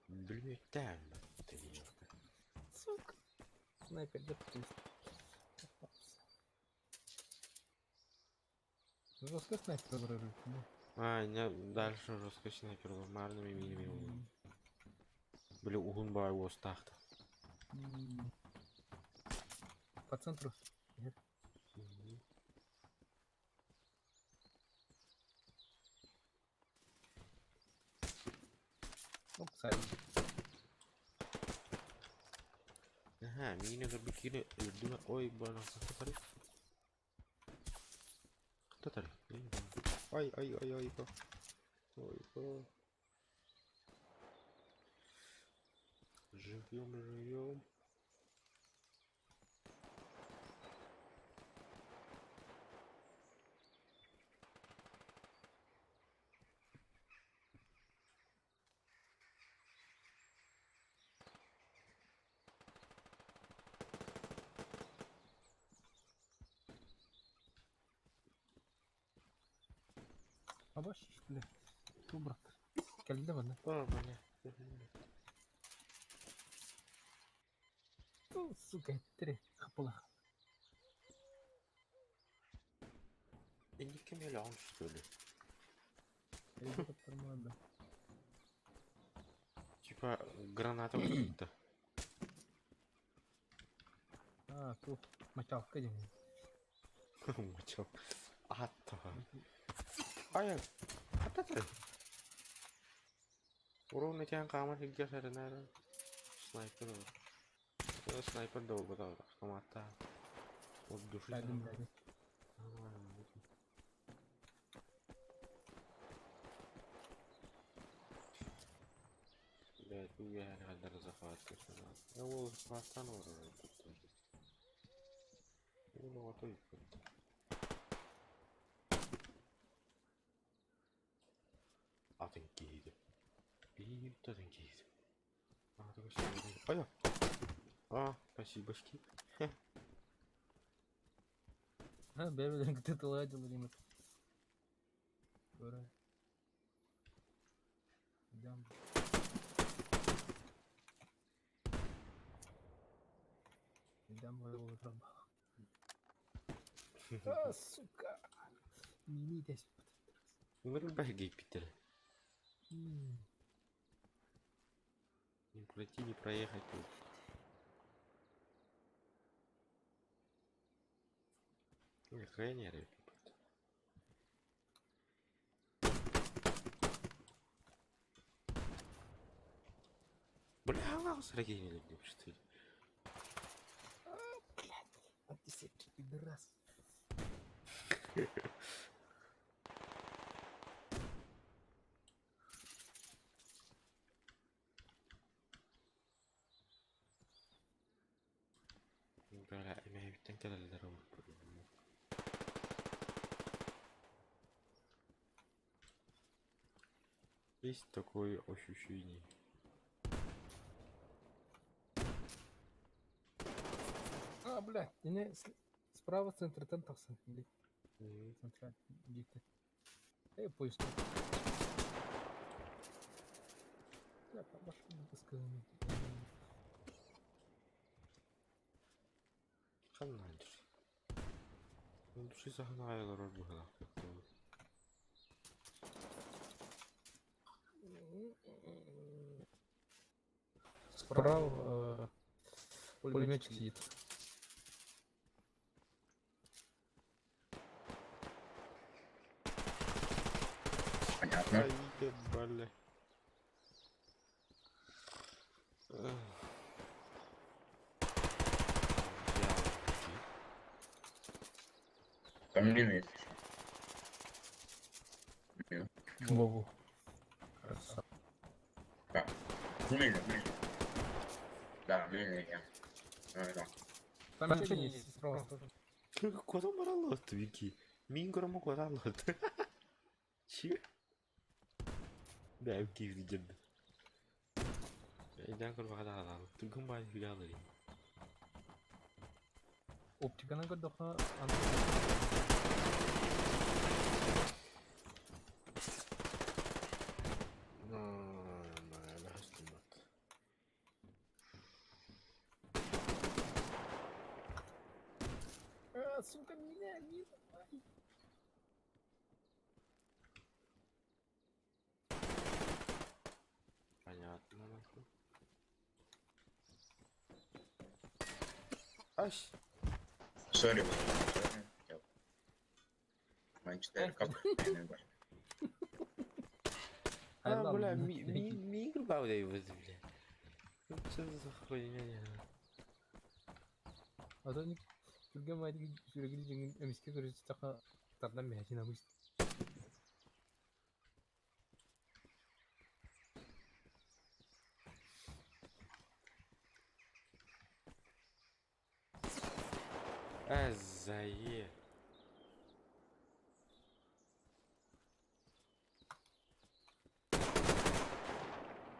Бля, там. Ты не Сука. Снайпер, где ты? Жестко снайпер вырывает, да? Не, дальше жестко снайпер нормальными минами. Бля, угунба его стахта. По центру. Нет. Оп, сайт. Ага, мини забикили. Ой, бля, кто тарик? Ой. Живем. Абаш, бля. Ту, брат. Келді бана. Бля. Ту, сука, тире. Хапыла. И не камелеон, что ли? Helikopter мада. Типа граната какие-то. Ту. Мочалка день. Мочал. Ай, ты? Урон тебя камер где же наверное. Снайпер долго да, автомата. Вот души. Один, блядь. Нормально будет. Блять, ну я реально захватываю надо. Я его остану тут тоже. Ну, а то и Атенкейд. И Татенкейд. А, только что. Спасибочки. Бәбелен где-то ладил ремонт. Ура. Идем. Идем его трамба. А, сука. Не десь. Вырубай гей, Питер. Не пройти, не проехать тут. Охранеры. Бля, лао сраги не люблю, что ли? А ты сетки пидорас. Бля, имею в виду, когда здорово. Есть такое ощущение. А, блядь, не справа центр тентался. Центра, где-то. Я поезд. Я по машине сказано. Канадж. Ну, души загнали, робила. Справа пулеметчик сидит. Понятно. Ай, ебали. Там мины есть еще. Вову. Красава. Да. Мины. Да, мины я. Да. Там ничего не есть, справа тоже. Куда моралот, Вики? Мингрому моралот. Че? Да, Вики виден. Я говорю, да. Ты гумай фигалый. Оптиканы көрдіға сука, меня не давай. Понятно, нахуй. Ась. Сори. Мои 4 капы. Бля, мигр баудай возле, бля. Ну что за хуйня? А то не түрген майдың жүрегілі жеңін өмеске көресі тақа тардан мәжін амыз. Азае.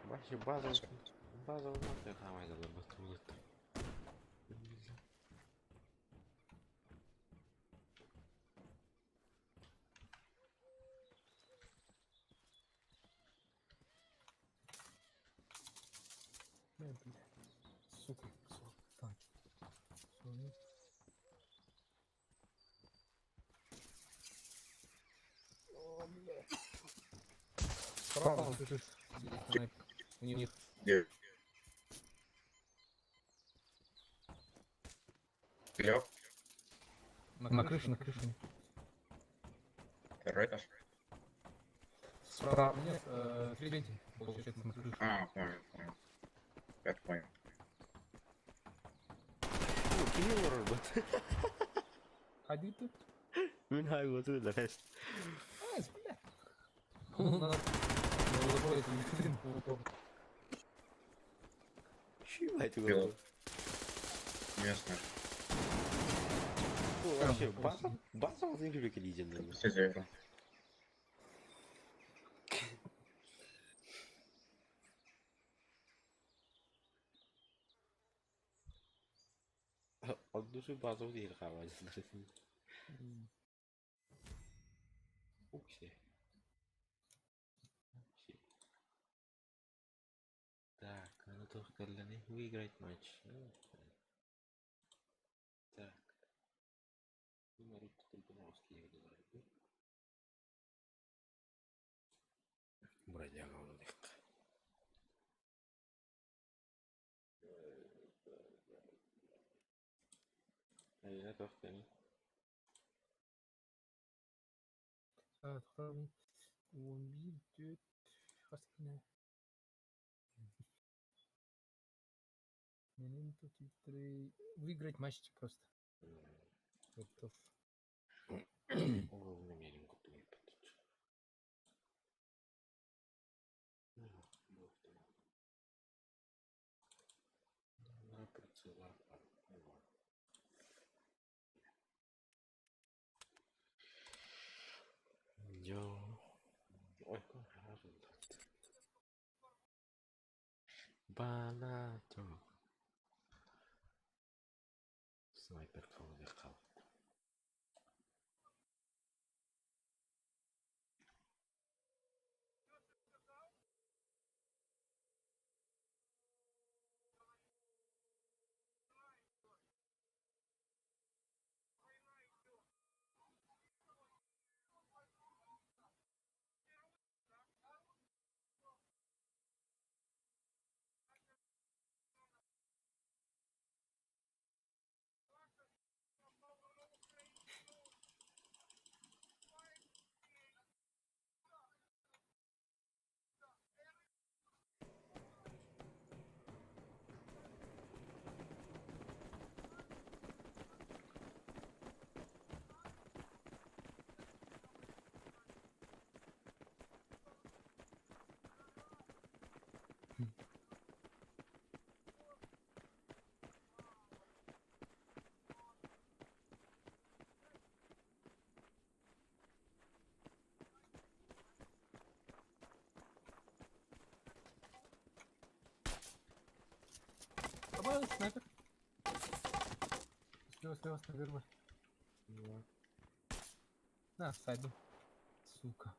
Вообще база нахуй хамай да батулет. Бля, сука, так. Сони. О, бля. Справа, слышишь? У них Где? Лёг. на крыше, Второй этаж. Справа, нет, третий, получается, на крыше. А, понял. Я понял. Ну, кило робот. Ходи ты. Min hai go to the rest. А, бля. Надо будет Şu haydi Yok. go. Ясно. Bu вообще база вот игры как легендарный. Все зеркало. От души база вот игры хавать. Упси. Так, надо только для них выиграть матч. Так. Марик Трибуновский играет. Бродяга он легко. Я только не. Тоқтар 11 Хаскина. Менин тут выиграть матч просто. Готов. Уровень намерен купить. Працював. Йо. Ой, как результат. Банато. Снайпер кого легал. Добавил снайпер. Слева снайпер был. На, сайду. Сука.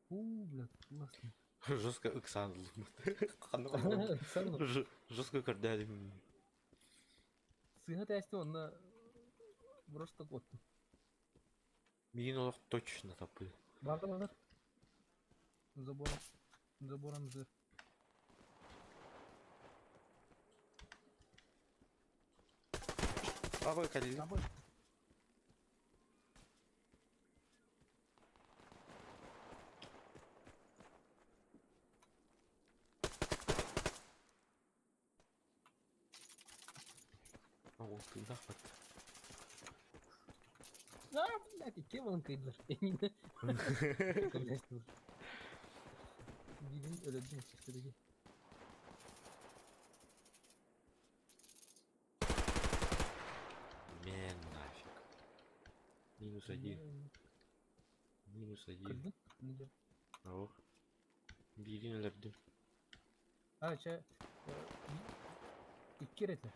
Бля, классно. Жестко Оксана. Жестко кардали. Сыграть ясти он на просто год. Минулах точно тапы. Бар. Забором зыр. Абай калили. Ого, ты захват. А, блядь, и Кевин Кейдлер. Bilin öyle değil mi? Şuradaki. Мен нафиг. Минус один. Минус один. Kırdın. Kırdın. Ого. Билинлерді. Ha şey. İki kere de.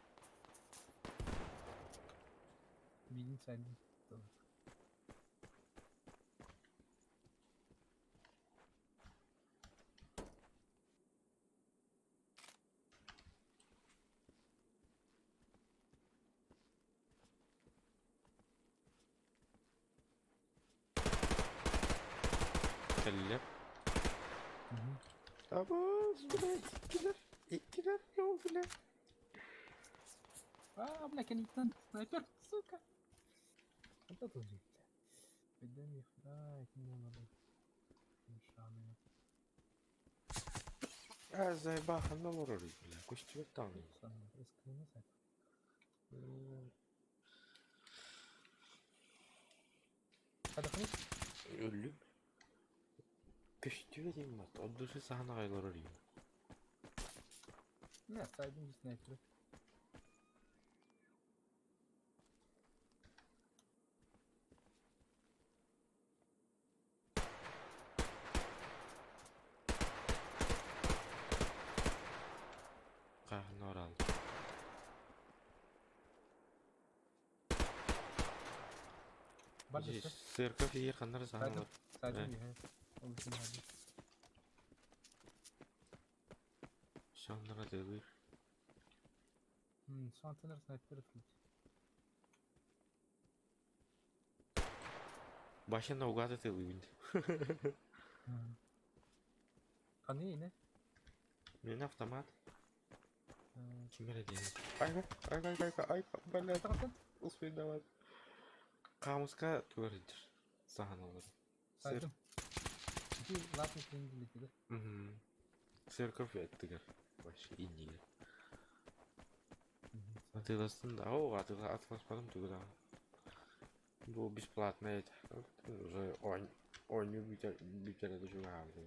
Bilin saydım. Tamam. Кәлілер. Абаз, блядь, иккілер, йоу, блядь. А, бля, Кеннингтон, снайпер, сука. Вот это уже. Пойдем их, да, это не надо. Мешаны. А, заебаха, ну ворожить, бля, костюм там. Самое резкое назад. Öldüm. Köştü vereyim bak. O dışı sahne aylar arıyor. Ne saydım bir sniper'ı. Kahne oral. Bak işte. Sırka fiye kanlar sahne Saydım. var. Saydım Evet. ya. Onun için hadi. Şanlara devir. Şu an tanır sniper'ı tut. Başında ugat atılıyor bindi. Kanı yine. Benim avtomat. Ha. Kim öyle diyor? Ay, bana Bakın. usmin davat. Kamuska tuvaridir. Sahnaları. Saydım. İki laf ettiğini bildi. Sırka fiye ettiler. Başı iniyle. Hatırlasın da o atmasmadım tugada. Bu бесплатно это. Уже oyunu bir kere de şu halde.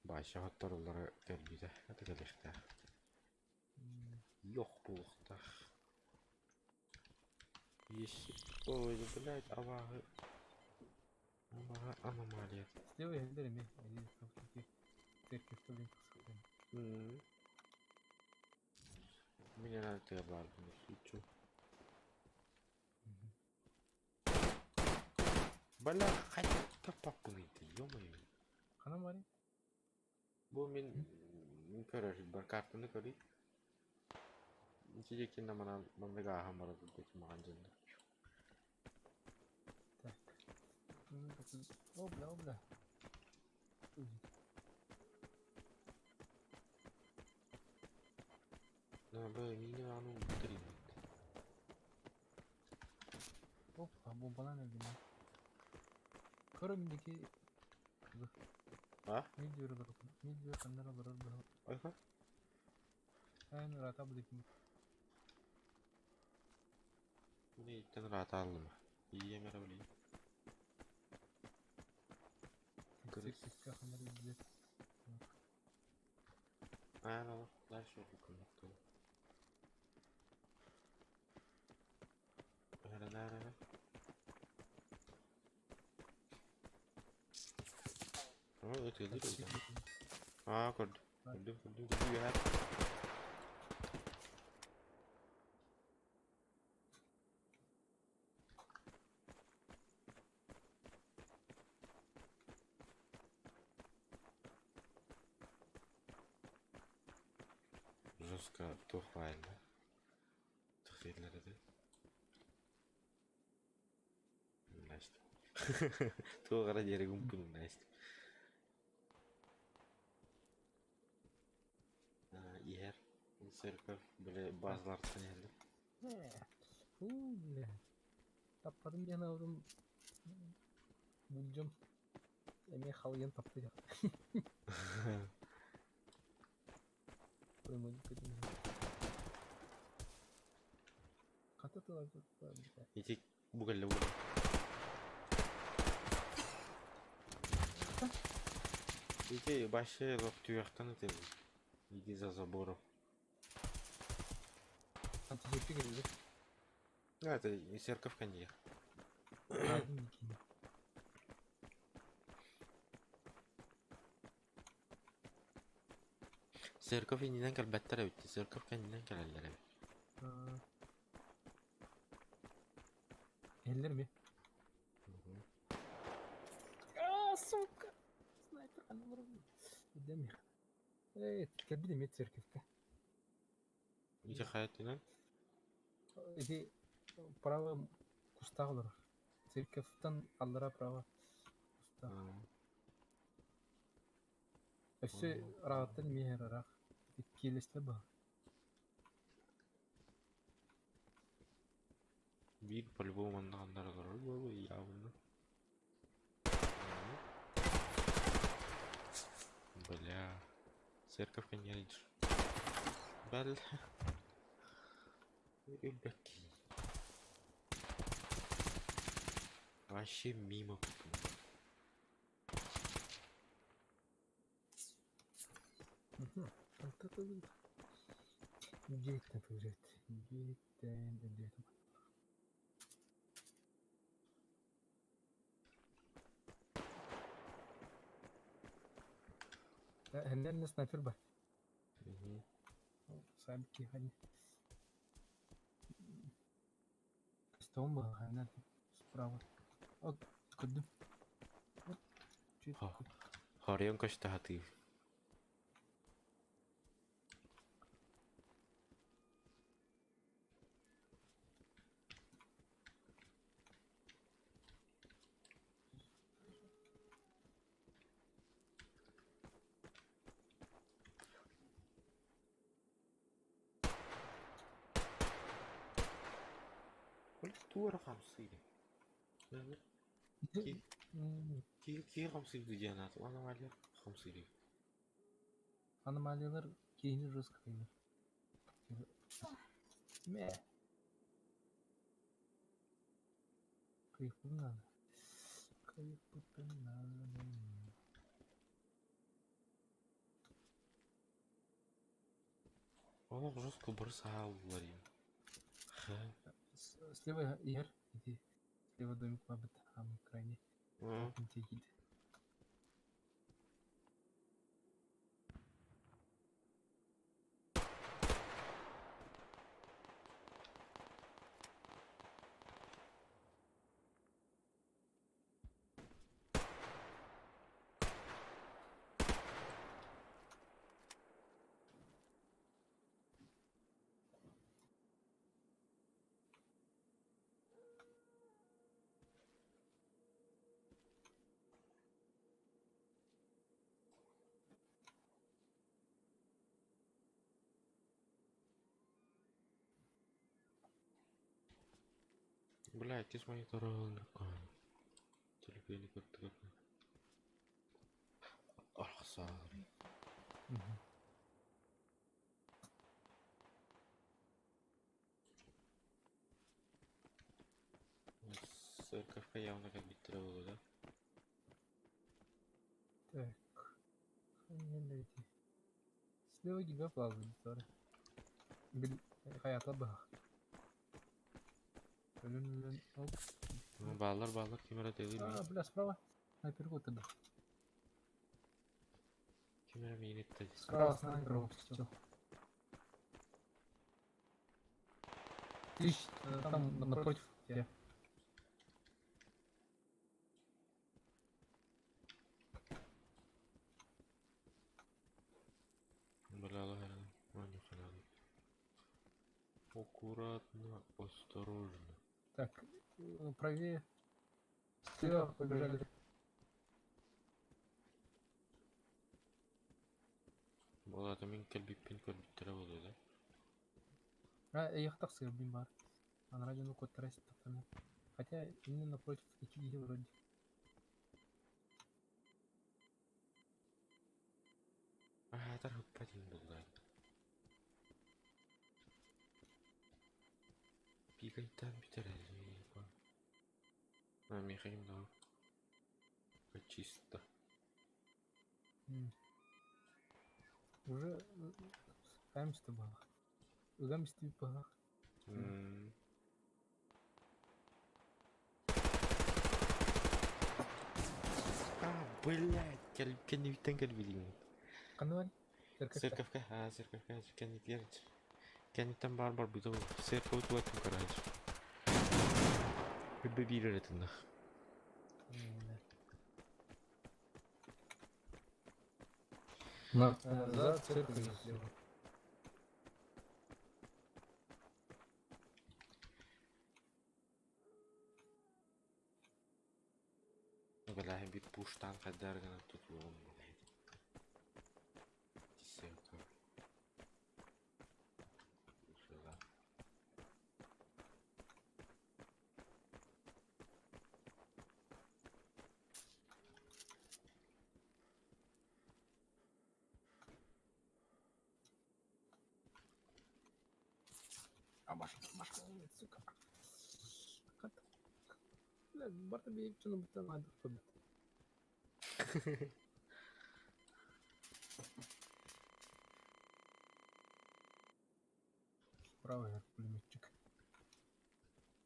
Başa hatırları terbiyede. Hadi gelişte. Yok bulukta. Yeşil. Oy блядь, Allah'ı. Allah'ı anomaliyet. Сделай я mi? Или там такие теркефte link kısıklayın. Mineral teyarlardım. Hiç. Bala hayatta papınıydı. Yomayım. Kanam var ya. Bu min körür. Bir kartını körür. İçecekinde bana gaham var. Buradaki mağancında. Так. Обля. Ne böyle mini anı bitireyim. Hoppa bombalar nerede ya? Karımdaki Ha? ne diyorlar okula? Ne diyor kanlar alır alır. Ayha. En rahat abdaki. Bu ne itten rahat aldım. İyi yemer öyleyim. Tek kanlar izle. Aynen bak. Flash yok yukarıda. Nerede? Ama öteli değil o. Aa gördüm. Gördüm ya. Жестко тухвально. Тухилleri de. Nice. Tuğara yere gumpun nice. Yer. Sırkır böyle bazılar tanıyalım. Uuu. Tapladım bir yana oğlum. Bulacağım. Emeği halıyan taplayacak. Koymadık dedim. Katatılar. İtik bu gelle. İki başı tüyaktan ötedi. İki za забором. Antizepti geldi. Это церковь не. Yardım dikeyim. Церковь иннен келбеттер өтті. Церковь kendinden келелер. Eller mi? Aaa сука! Снайпер каналları Demir. Evet, bir de met церковька. İki hayat inen. Эти право кусталар. Церковьтан аллара право куста. Өсө рааттын мехерарак. Келесте ба. Bir по-любому андағандары қарар болу явно. Бля. Церковь не едешь. Бля. Ребятки. Вообще мимо купил. Вот это вот. Гейтен выиграет. Гейтен. Хендерный снайпер бар. Мгм. Сабки хали. Костюм был, хендер справа. О, куды? Чуть Ха. Хорьон кашта хаты. Культура хамсыри. Ки хамсыри дегенат. Аномалия хамсыри. Аномалиялар кейінгі жестко кейінгі. Ме. Кайфы надо. Кайфы надо. О, жестко бросал ларин. Слева Игорь, иди. Слева домик мабыт, самый крайний. Ага. Иди. Блядь, из монитора терпели как-то как. Ах, сори. Церковка явно как бить тревогу, да? Так. Найти. Слева тебя плавает, sorry. Hayata bak. Ölün. Оп. Баллар, кемера дели А, ми. бля, справа. Снайпер вот это. Кемера ми нетте. Справа снайпер выпустил. Там напротив тебя. Бля, ладно. Ладно, надо. Аккуратно, осторожно. Так, правее. Слева побежали. Бала, это мен келбип тревогу, да? Яхтах сырбим бар. А на радио код тарасит тоқтаны. Хотя именно напротив эти вроде. Это хуппатин булдар. Пикайтан битерели. Михаил, да. Чисто. Уже каемся было. Угамсти было. Блядь, кельбиттен келбидин. Кануань? Церковка, кенни верить. Кенниттен бар буту церковь туаттым карайж. Бибе биреретін нах. За церковью слева. Бля, бит пуштан кадаргана тут вон, блядь. Десятка. Сюда. А машина, сука. Барта бейіп жүні бұттан айдық көбі. Справа я пулеметчик.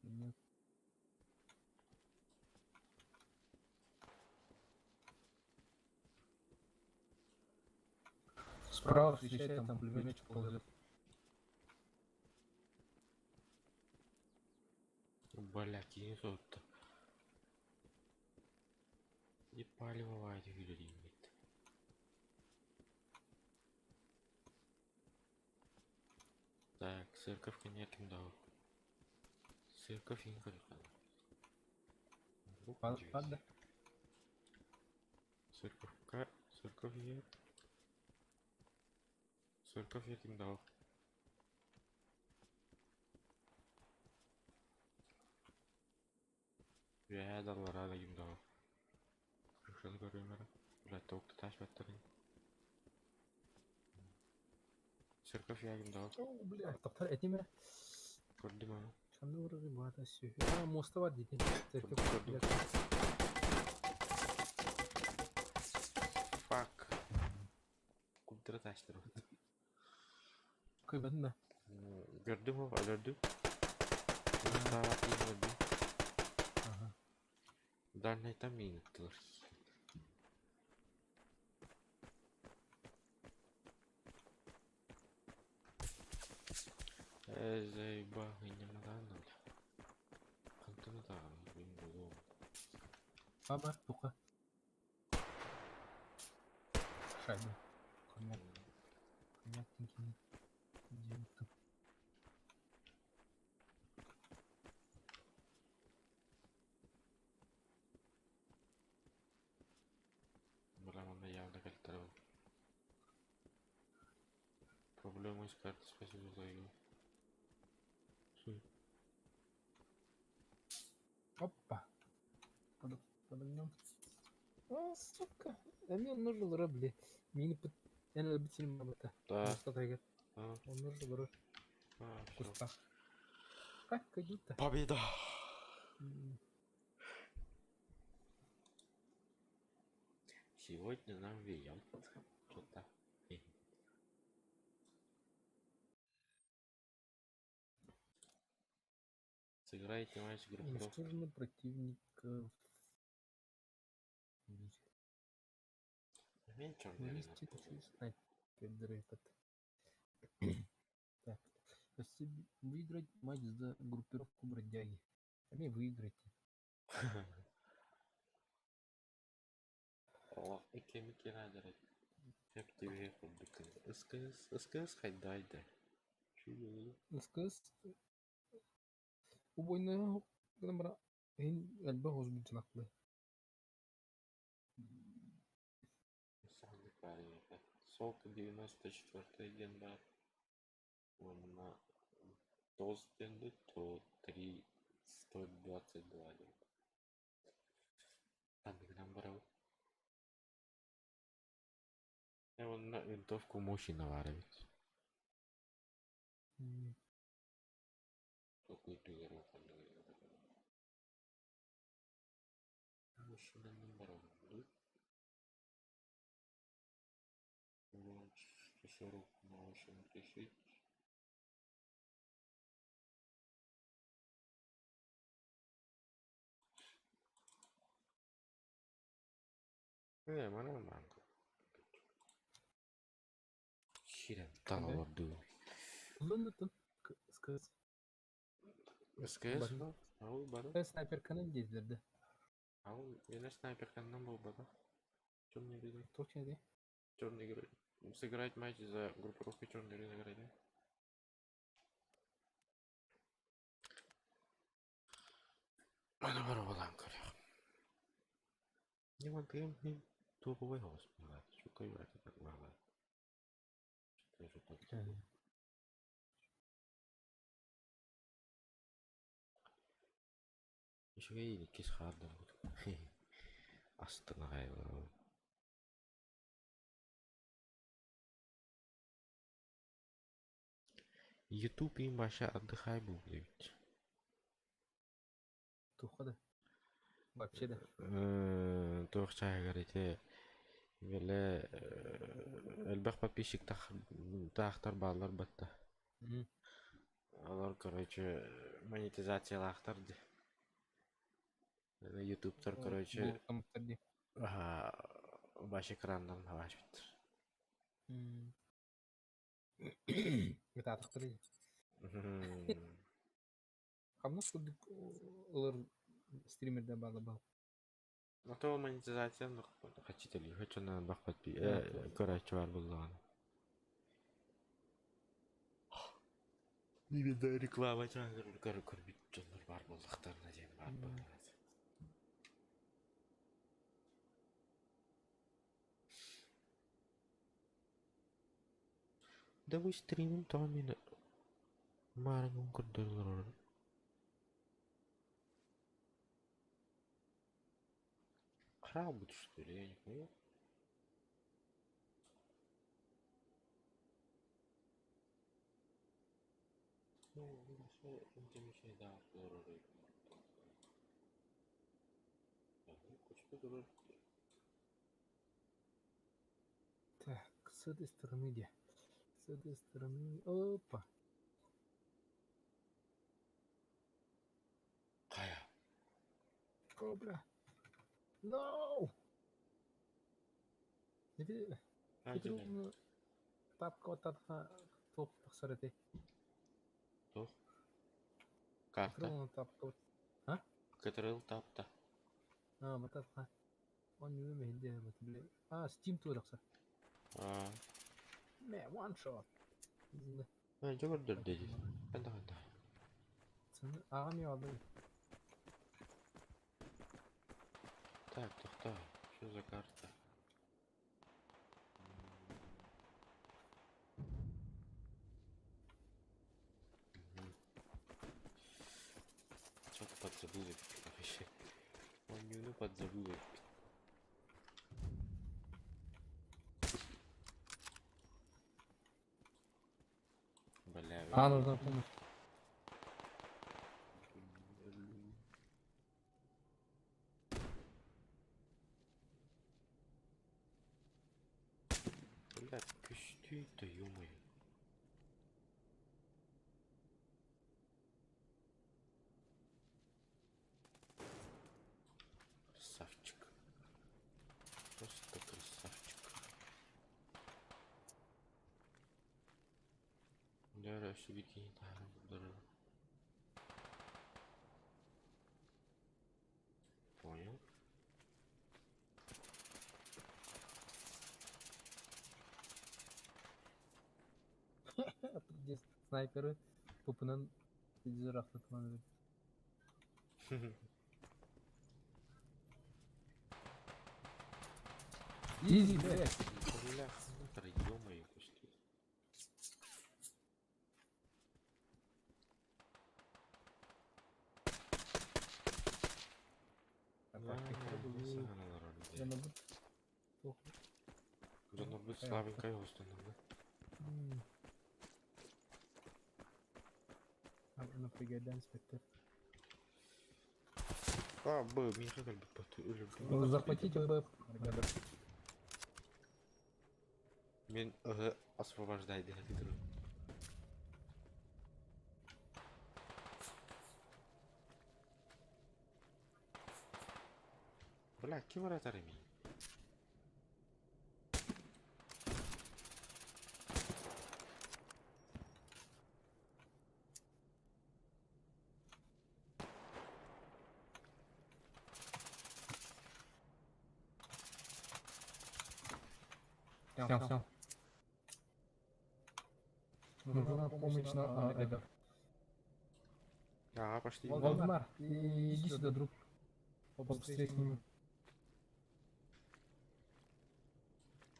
Нет. Справа встречает, там пулеметчик ползет. Блять, не тут. Не поливать гринит. Так, церковь коньяком дал. Церковь не коньяком. Падда. Церковь нет. Церковь я им дал. Я дал рада им дал. Что говорю, мэр? Блять, только тащ батареи. Церковь я им дал. О, блядь, тоқтар әтеме. Көрдім ана. Қандай ұрығы бата сүйі. Моста бар дейді. Көрдім. Фак. Культура таштыр. Көйбәдің бә. Gördüm o, gördüm. Daha iyi gördüm. Дальний там и тоже. Заебал, и не надо. Контент там, блин, было. Баба, туқа. Шайды. Коньяк. Коньяк теңкені. Жеміктім. Браманда явно кальтровал. Проблема с карты, спасибо за игру. Опа. Подогнем. А, сука. А мне нужен лыра, бля. Мені пыт. Я надо быть сильным об это. Да. Моста тайгер. А, Он нужен лыра. всё. Куста. Как идут-то? Победа! Сегодня нам везет. Что-то. Сыграйте матч группировки. Уничтожено противников. Меньше Вывести через снайпер этот. Так. Выиграть матч за группировку бродяги. А не выиграйте. О, икемики надо. Hep TV kurduk. Iskız haydaydı. СКС. Убойная. Гына бара. Әлбә хозбит жынаклы. Санdık var ya. Солка 94 ген бар. Онына доз денді, то 3 122 ден. Сандыгынан барау. Онына винтовку мощина бар ведь. Какой тюгер оконды. Мощинанын барау. 140 на 8000. Mana mango. Şirin taladı. Kullanırdın. СКС. СКС mı? Ау bana. Ben снайперканы дезdirdi. Ау, я снайперканнан был бада. Черный грязь. Точно де. Черный грязь. Сыграть матч за группировку черный грязь играть, да? Mana var olan kırıyor. Не могу не топовый голос сказать. Что играть так мало. Что же так? Еще и не кисхарда. Останавливаю. YouTube им вообще отдыхай будет. Тухады. Вообще да. Туох чайгар ите. Веле элбэх подписчик тахтар баллар батта. Мгм. Алар, короче, монетизациялахтар ди. Ютубтар, короче, Бұл тамақтарди. баш экрандан хаваш биттер. Это атықтырды. Қамнақ күрдік олар стримерден балы бал. Ото монетизацияны хачители, хочонан бах подпи. Туох. Короче, бар булган. Нигде реклама чагыр көрбүт жонор бар булдактарына дем бар булган. Да вы стримим то мен маргын көрдүрлөр. Крал будет, что ли, я не понял. Ну, хорошо, интимичный, да, здорово. Так, с этой стороны где? С этой стороны... Опа. Кая. Кобра. No! Это... Это... Тапка вот тапка... Топ тахсарete. Тох. Карта. Троллна тапка вот. А? Катрыл тапта. Вот тапка. Он не умеет делать это, блядь. Steam тур тахсар. Мэ, one shot. Жогордор dedi. Канда. Ағам алды. Так, тохта. Что за карта? Что-то подзабыл вообще. Он не подзабыл. Бля. Нужна помощь. Бля, пусти-то, ё-моё. Красавчик. Просто красавчик. Я раньше ведь не знаю. Понял. Здесь снайперы тупынан телевизорахты туман. Изи, блядь. Бля, ё-моё, пусти. Жанр быть слабенькой установлен. Напрягает инспектор. Миха как бы Захватите Б. Мен освобождай дед. Бля, кем ратарами? Все. Нужна помощь на Эдер. Ага, пошли. Валдемар, иди сюда, друг. Побыстрее с ним.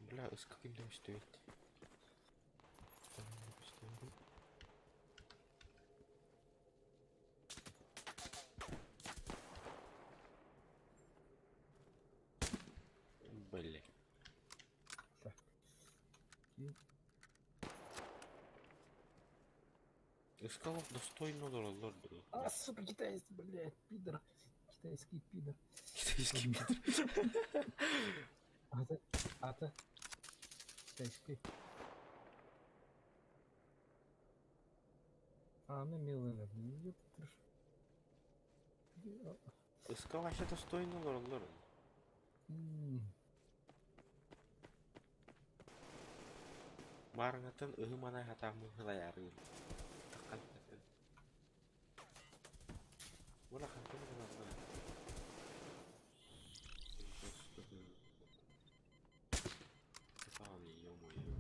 Бля, с каким там стоит? Бля. Так. Искал достойно доллар. Сука, китаец, блядь, пидор. китайский пидор. Китайский Ладно. мир. Ата. Китайский. Аны милыны. Ёптыр. Eskavaşa da stoynular onların. Marangatan mana hatamu helayarin. Takkan takkan. Wala kan kan kan. Tamam yiyor mu yiyor.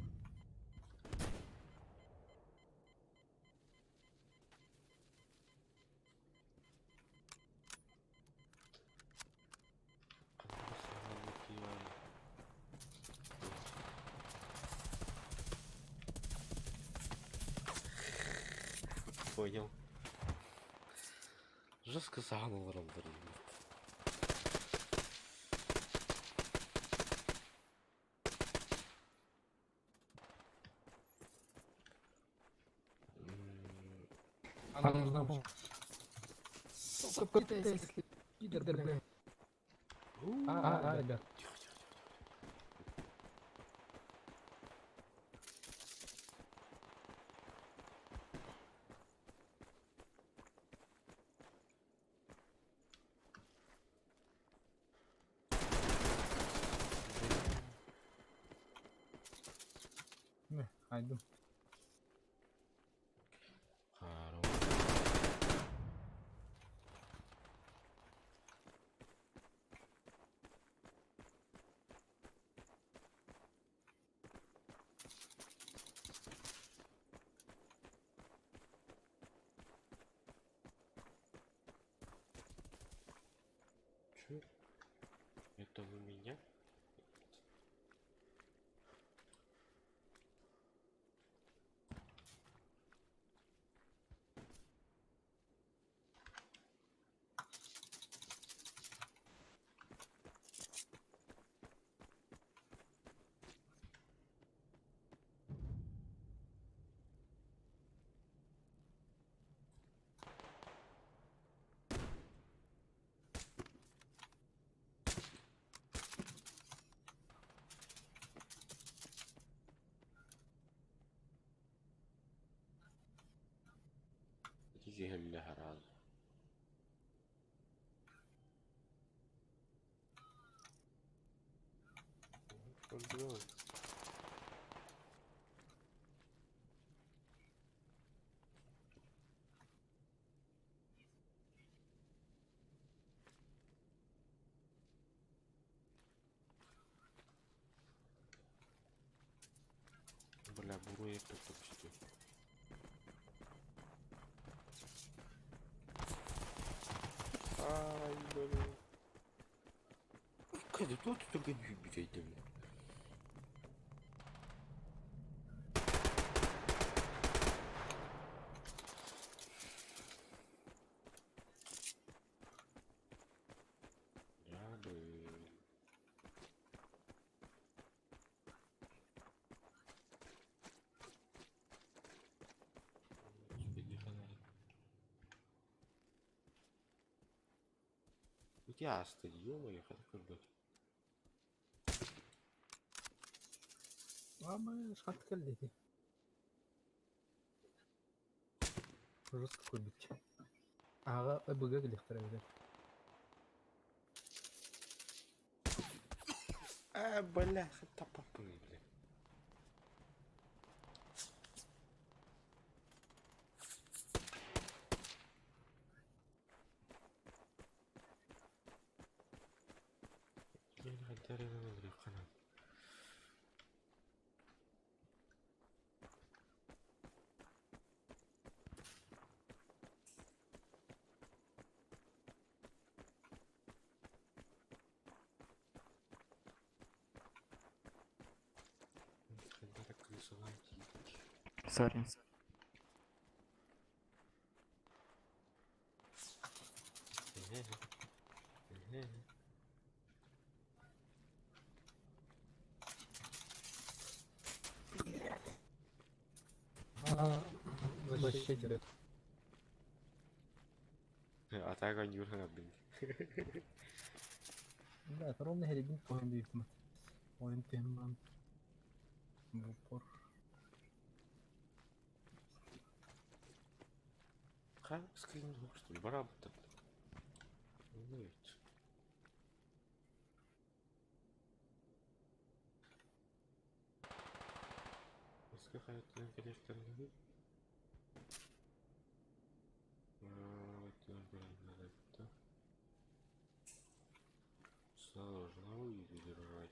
Понял. Жестко загнул рандер. Она нужна помощь. Сука, китайский пидор, блядь. Ребят. Не, хайду. Чё? Это вы меня? تيجي هلا هراز. Control. Бля, буру я тут почти. Ай, блин. Когда тут только не бежать, блин. Я стадион, я хочу быть. Ama şart geldi. Жестко кубить. Ага, ЭБГ электроэвер. Бля, это попы, бля. Я не хотел его канал. Sorry. Защитить. атаға юргандың. Да, это ровно гребень oyun büyük ihtimal. Oyun temman. В упор. Қан скрин жоқ, что ли? Барабытыр. Нет. Ескі қайттың келештерін сложно удержать.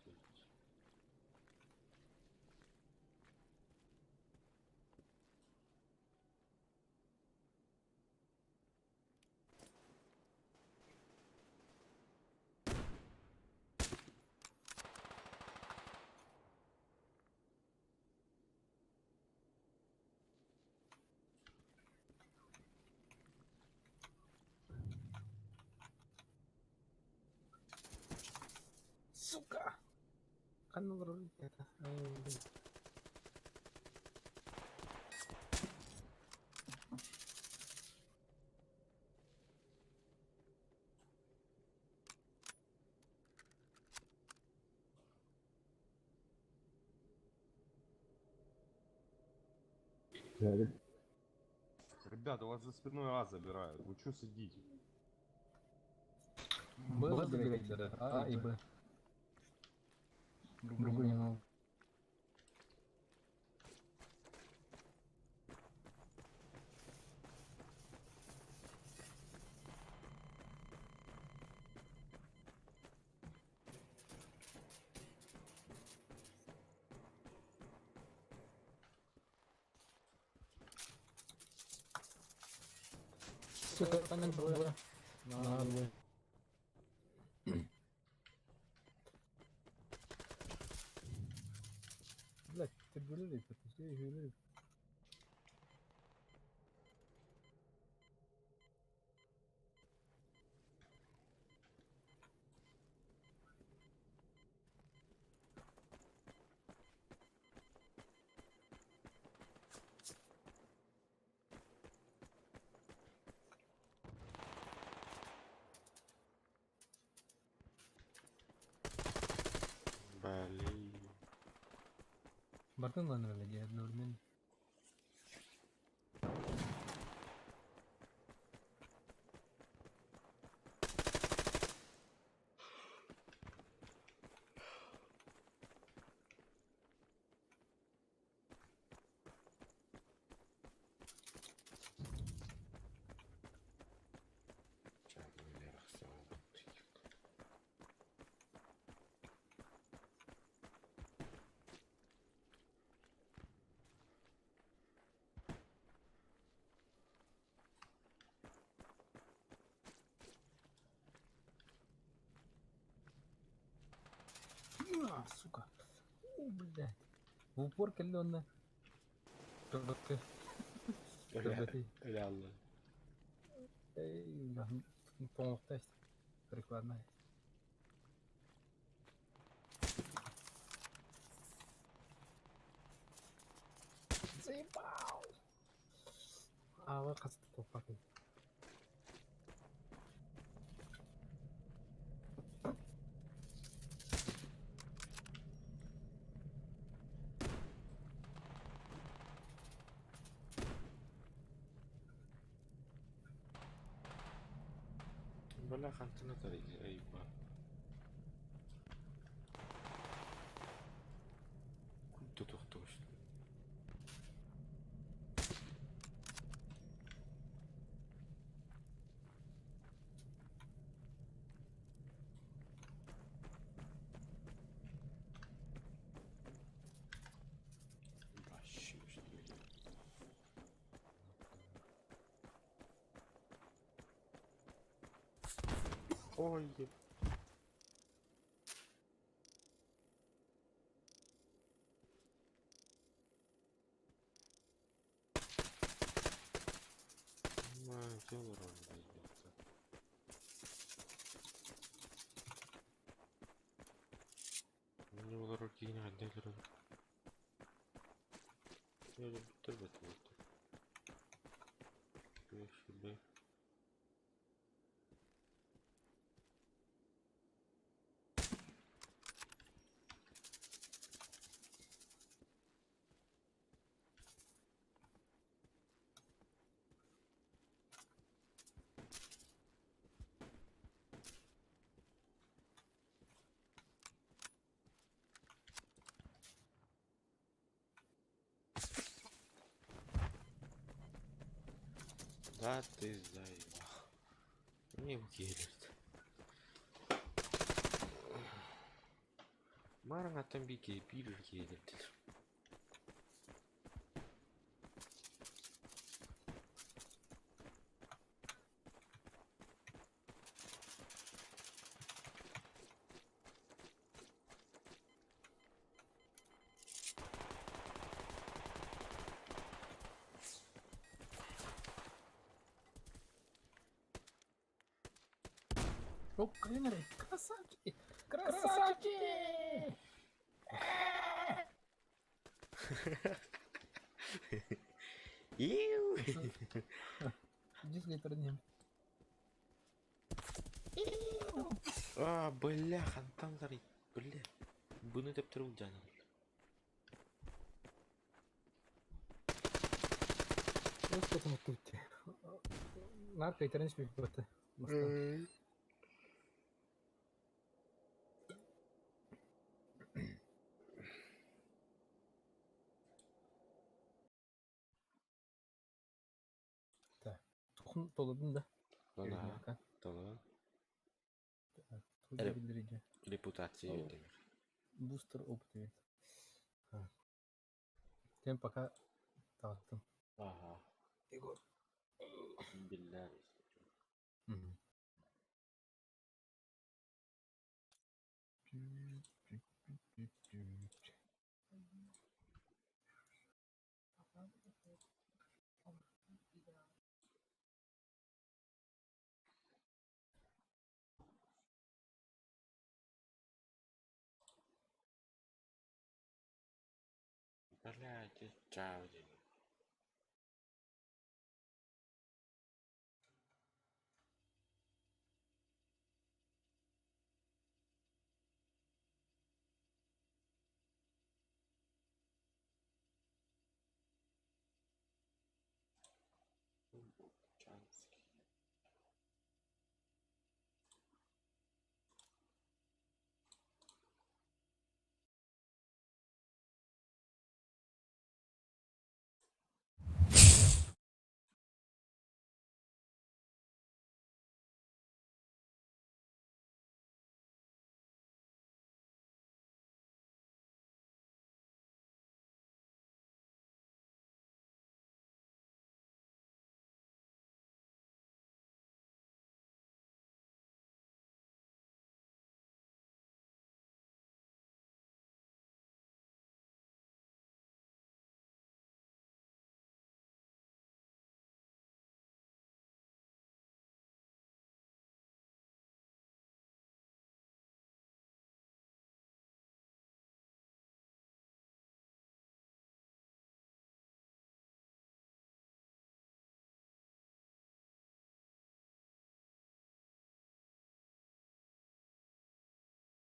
Сука! Канал рулить это. Ай, блин. Ребята, у вас за спиной А забирают. Вы что сидите? Б забирайте, да. А и Б. Другой не могу. Сука, там не было. Надо было. Блядь, ты гуляй, ты все гуляй. Блин. Бартын lan öyle geldi örneğin. Сука. Блядь. В упор калённо. Только. Реально. Эй, помогтась. Прикладная. Заебал! А вот как это попадает. Бля, хантына тарайды, айба. Культі тоқтаушы. Вообще, что ли? Ой, дело разойдется. Мне было руки не отдали. Я люблю тебе это. Я себе. Да ты заебал. Не келет. Марыңа тамбике бир келет. О, Кремеры, красавчики! Красавчики! Иу. Иди с гайпернем. А, бля, хантан зарит. Бля. Bunu деп тұру жаным. Ось этому тут. Нарко и тернись пипоты. Так, тухм толадın da. Бана. Толы. Туз билдириci. Репутация О. демек. Бустер опыт evet. Ha. Sen пока dağıttım. Ага. Егор. Billahi. Мгм. Блядь, чао.